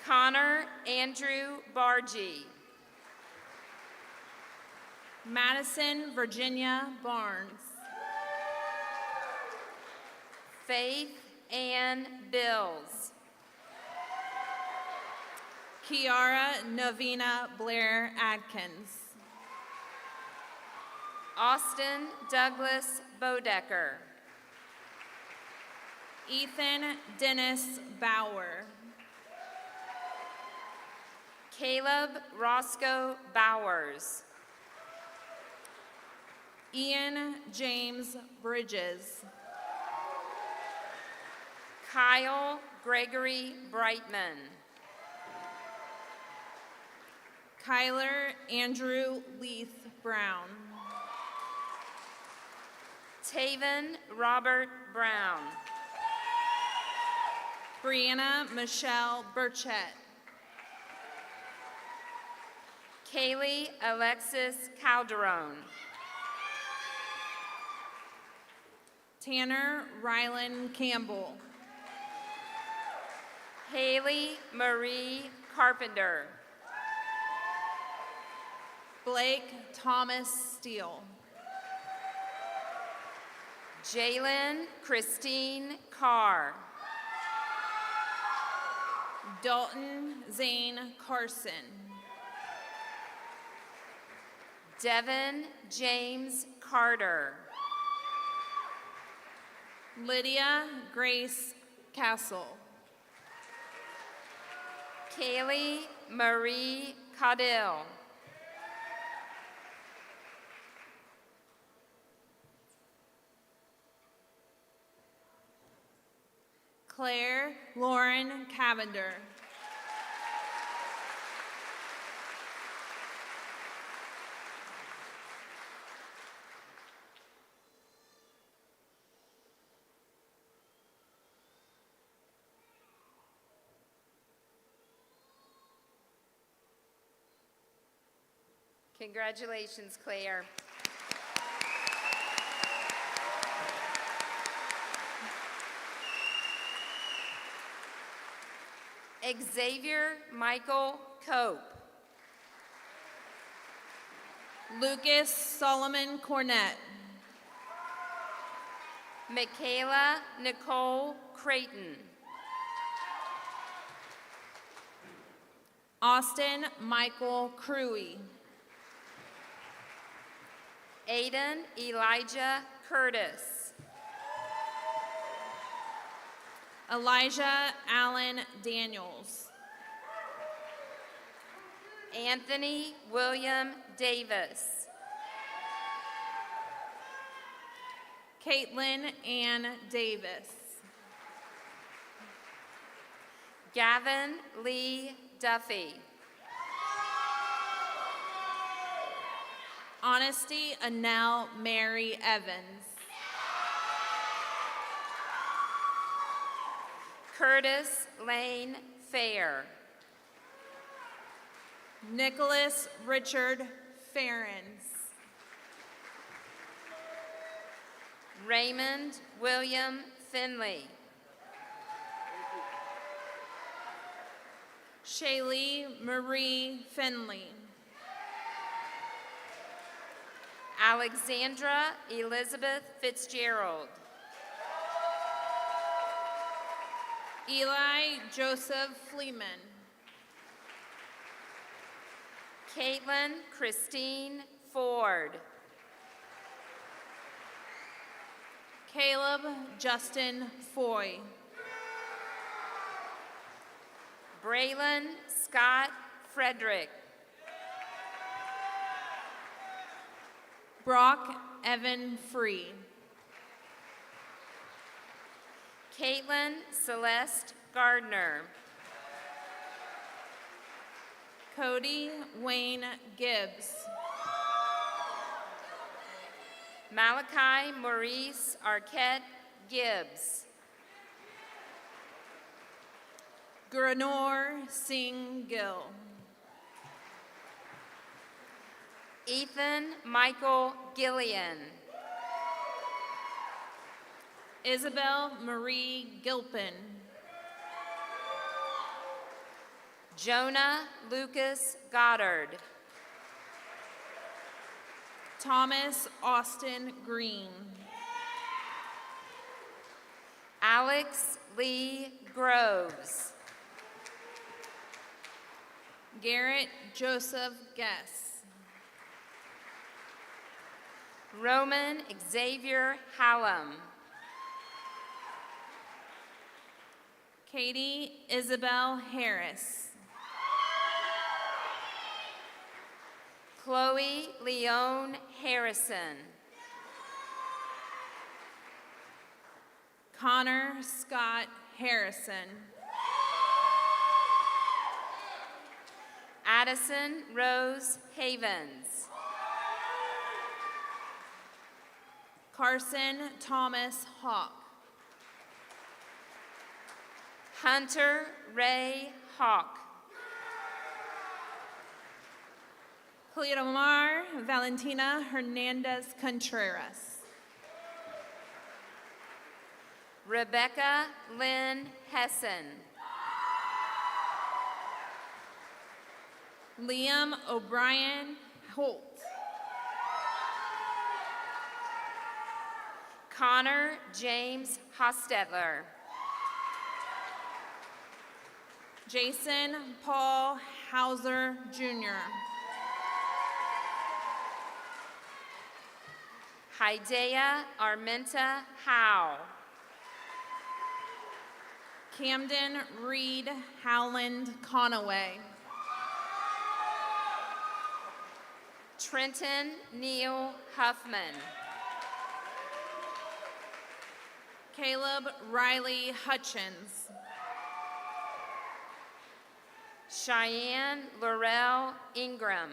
Connor Andrew Bargy. Madison Virginia Barnes. Faith Ann Bills. Kiara Novena Blair Adkins. Austin Douglas Bodecker. Ethan Dennis Bauer. Caleb Roscoe Bowers. Ian James Bridges. Kyle Gregory Brightman. Kyler Andrew Leith Brown. Taven Robert Brown. Brianna Michelle Burchett. Kaylee Alexis Calderon. Tanner Rylan Campbell. Haley Marie Carpenter. Blake Thomas Steele. Jalen Christine Carr. Dalton Zane Carson. Devin James Carter. Lydia Grace Castle. Kaylee Marie Caudill. Claire Lauren Cavender. Congratulations, Claire. Xavier Michael Cope. Lucas Solomon Cornett. Michaela Nicole Creighton. Austin Michael Cruey. Aiden Elijah Curtis. Elijah Allen Daniels. Anthony William Davis. Caitlin Ann Davis. Gavin Lee Duffy. Honesty Annelle Mary Evans. Curtis Lane Fair. Nicholas Richard Ferens. Raymond William Finley. Shaylee Marie Finley. Alexandra Elizabeth Fitzgerald. Eli Joseph Fleeman. Caitlin Christine Ford. Caleb Justin Foy. Braylon Scott Frederick. Brock Evan Free. Caitlin Celeste Gardner. Cody Wayne Gibbs. Malachi Maurice Arquette Gibbs. Granor Singh Gill. Ethan Michael Gillian. Isabel Marie Gilpin. Jonah Lucas Goddard. Thomas Austin Green. Alex Lee Groves. Garrett Joseph Guess. Roman Xavier Hallam. Katie Isabel Harris. Chloe Leone Harrison. Connor Scott Harrison. Addison Rose Havens. Carson Thomas Hawk. Hunter Ray Hawk. Cleomar Valentina Hernandez Contreras. Rebecca Lynn Hessen. Liam O'Brien Holt. Connor James Hostetler. Jason Paul Hauser Jr. Hidea Arminta Howe. Camden Reed Howland Conaway. Trenton Neal Huffman. Caleb Riley Hutchins. Cheyenne Laurel Ingram.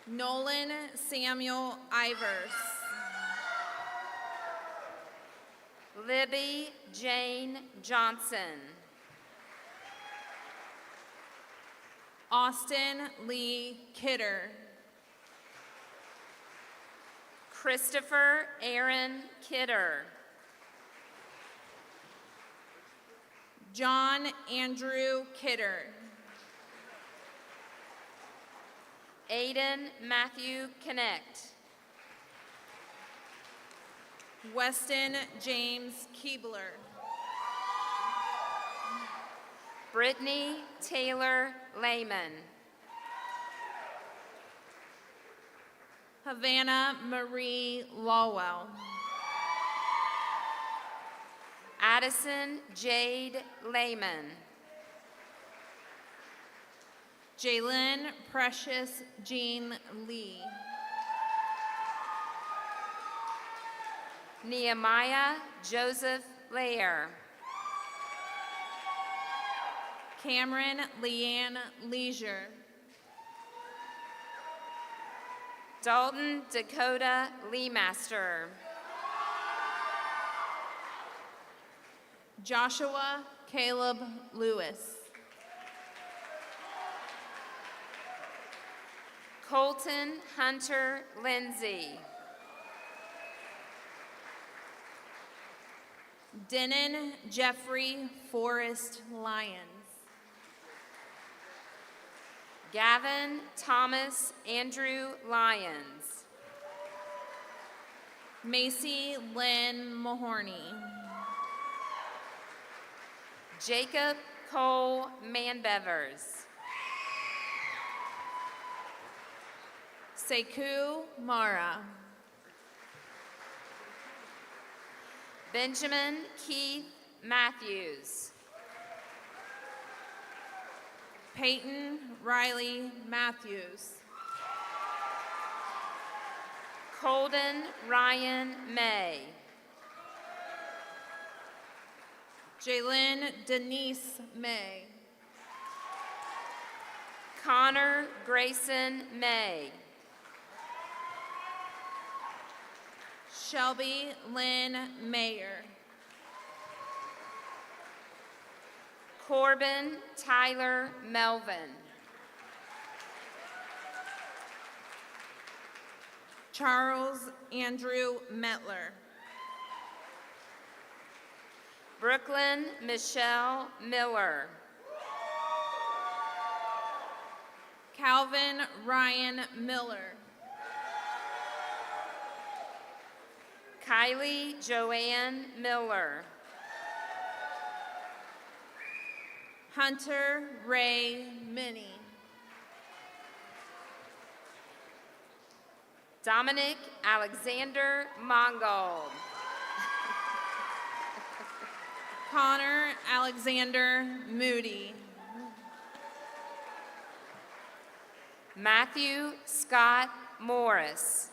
Nolan Samuel Ivers. Libby Jane Johnson. Austin Lee Kidder. Christopher Aaron Kidder. John Andrew Kidder. Aiden Matthew Connect. Weston James Keebler. Brittany Taylor Lehman. Havana Marie Lawwell. Addison Jade Lehman. Jalen Precious Jean Lee. Nehemiah Joseph Lair. Cameron Leanne Leisure. Dalton Dakota Leemaster. Joshua Caleb Lewis. Colton Hunter Lindsay. Denon Jeffrey Forrest Lyons. Gavin Thomas Andrew Lyons. Macy Lynn Mahorny. Jacob Cole Manbevers. Sekou Mara. Benjamin Keith Matthews. Peyton Riley Matthews. Colden Ryan May. Jalen Denise May. Connor Grayson May. Shelby Lynn Mayer. Corbin Tyler Melvin. Charles Andrew Metler. Brooklyn Michelle Miller. Calvin Ryan Miller. Kylie Joanne Miller. Hunter Ray Minnie. Dominic Alexander Mongold. Connor Alexander Moody. Matthew Scott Morris.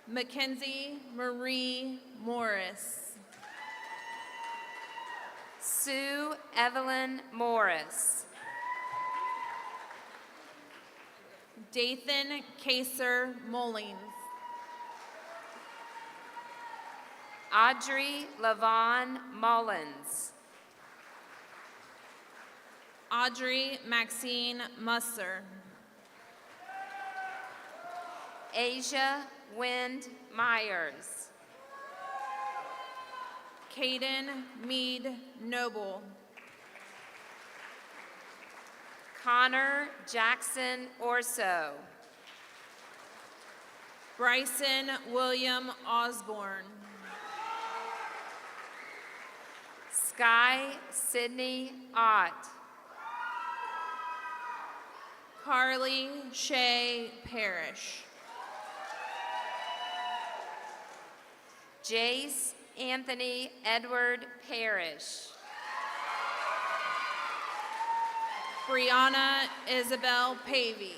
Mackenzie Marie Morris. Sue Evelyn Morris. Dathan Kaser Mullings. Audrey Lavon Mullins. Audrey Maxine Musser. Asia Wind Myers. Caden Mead Noble. Connor Jackson Orso. Bryson William Osborne. Sky Sydney Ott. Carly Shea Parrish. Jace Anthony Edward Parrish. Brianna Isabel Pavey.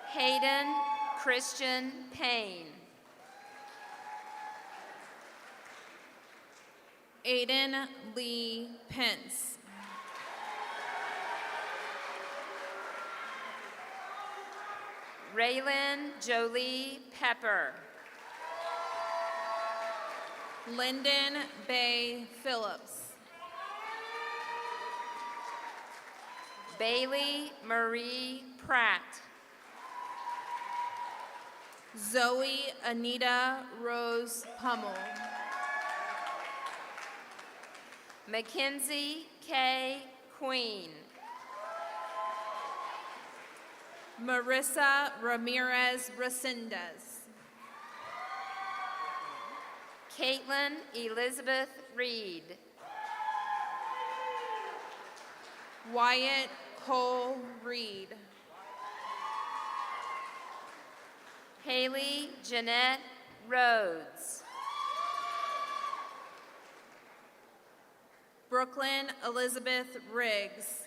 Hayden Christian Payne. Aiden Lee Pence. Raylan Jolie Pepper. Lyndon Bay Phillips. Bailey Marie Pratt. Zoe Anita Rose Pummel. Mackenzie K. Queen. Marissa Ramirez Resendez. Caitlin Elizabeth Reed. Wyatt Cole Reed. Haley Jeanette Rhodes. Brooklyn Elizabeth Riggs.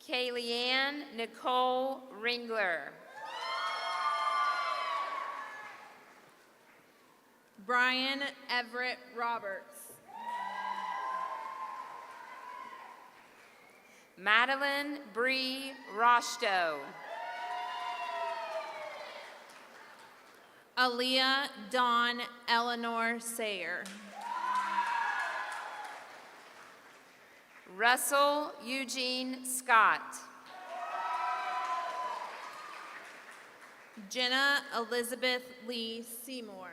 Kayleanne Nicole Ringler. Brian Everett Roberts. Madeline Bree Rosto. Aaliyah Dawn Eleanor Sayer. Russell Eugene Scott. Jenna Elizabeth Lee Seymour.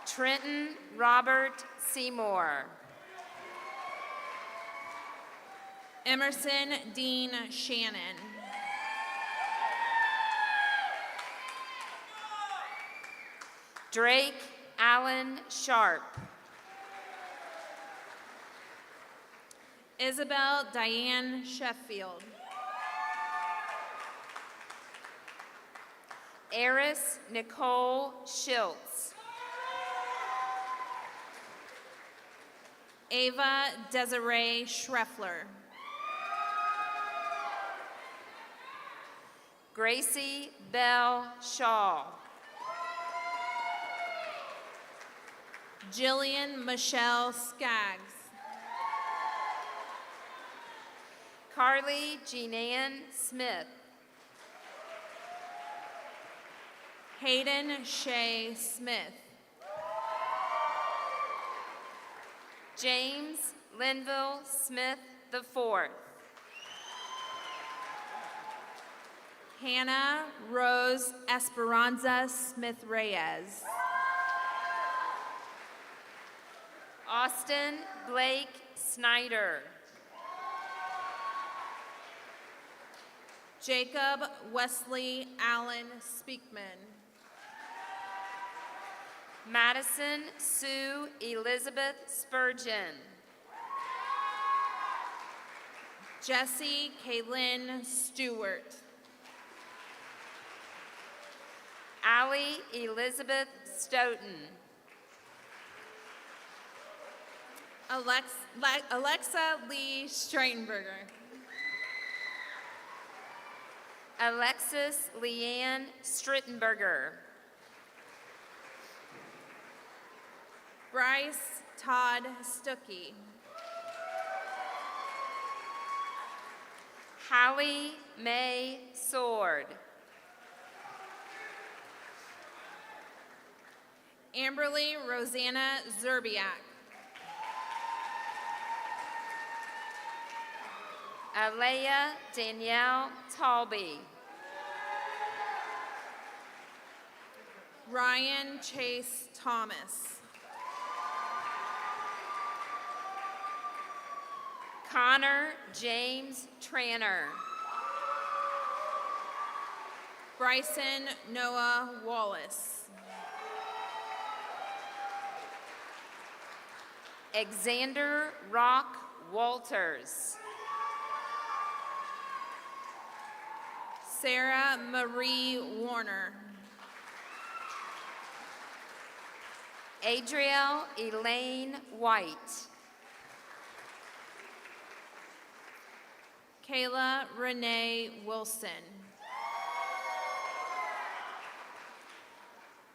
Trenton Robert Seymour. Emerson Dean Shannon. Drake Allen Sharp. Isabel Diane Sheffield. Eris Nicole Schiltz. Ava Desiree Schreffler. Gracie Bell Shaw. Jillian Michelle Skaggs. Carly Jeananne Smith. Hayden Shea Smith. James Linville Smith IV. Hannah Rose Esperanza Smith Reyes. Austin Blake Snyder. Jacob Wesley Allen Speakman. Madison Sue Elizabeth Spurgeon. Jesse Kaylin Stewart. Allie Elizabeth Stoughton. Alexa Lee Streitenberger. Alexis Leanne Strittenberger. Bryce Todd Stuckey. Hallie Mae Sword. Amberly Rosanna Zerbiak. Alea Danielle Talby. Ryan Chase Thomas. Connor James Tranner. Bryson Noah Wallace. Xander Rock Walters. Sarah Marie Warner. Adriel Elaine White. Kayla Renee Wilson.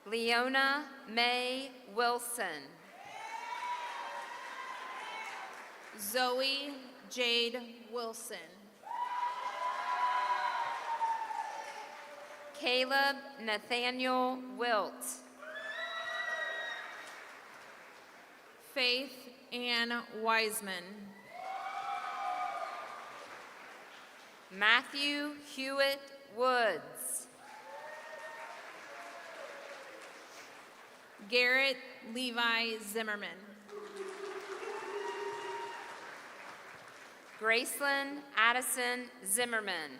Leona Mae Wilson. Zoe Jade Wilson. Caleb Nathaniel Wilt. Faith Ann Wiseman. Matthew Hewitt Woods. Garrett Levi Zimmerman. Graceland Addison Zimmerman.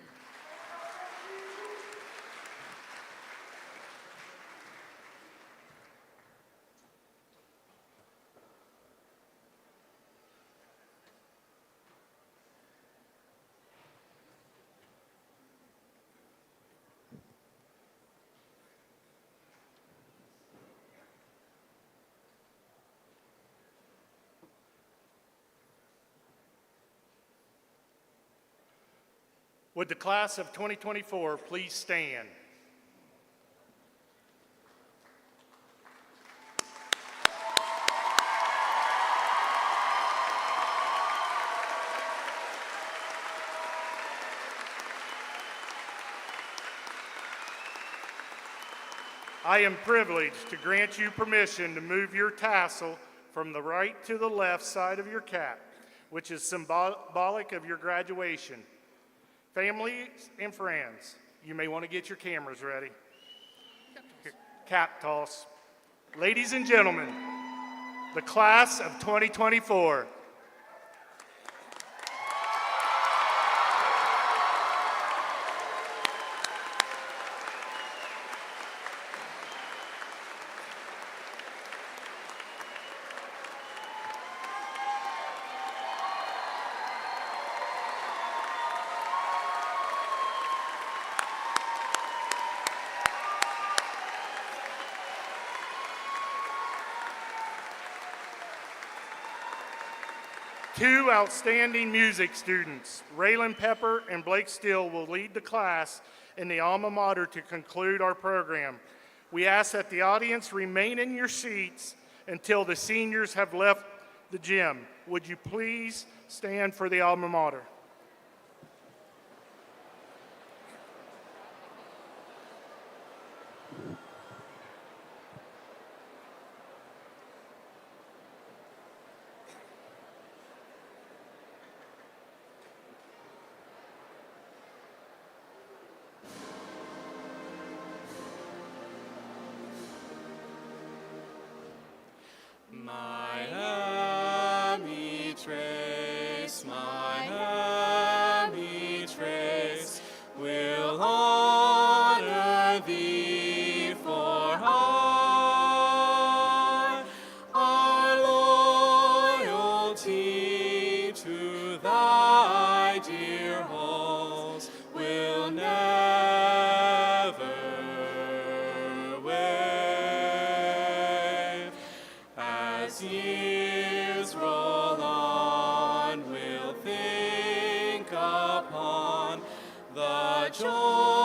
Would the class of 2024 please stand? I am privileged to grant you permission to move your tassel from the right to the left side of your cap, which is symbolic of your graduation. Families and friends, you may want to get your cameras ready. Cap toss. Ladies and gentlemen, the class of 2024. Two outstanding music students, Raylan Pepper and Blake Steele, will lead the class in the alma mater to conclude our program. We ask that the audience remain in your seats until the seniors have left the gym. Would you please stand for the alma mater? Miami Trace, Miami Trace, will honor thee for our loyalty to thy dear halls will never wave. As years roll on, we'll think upon the joy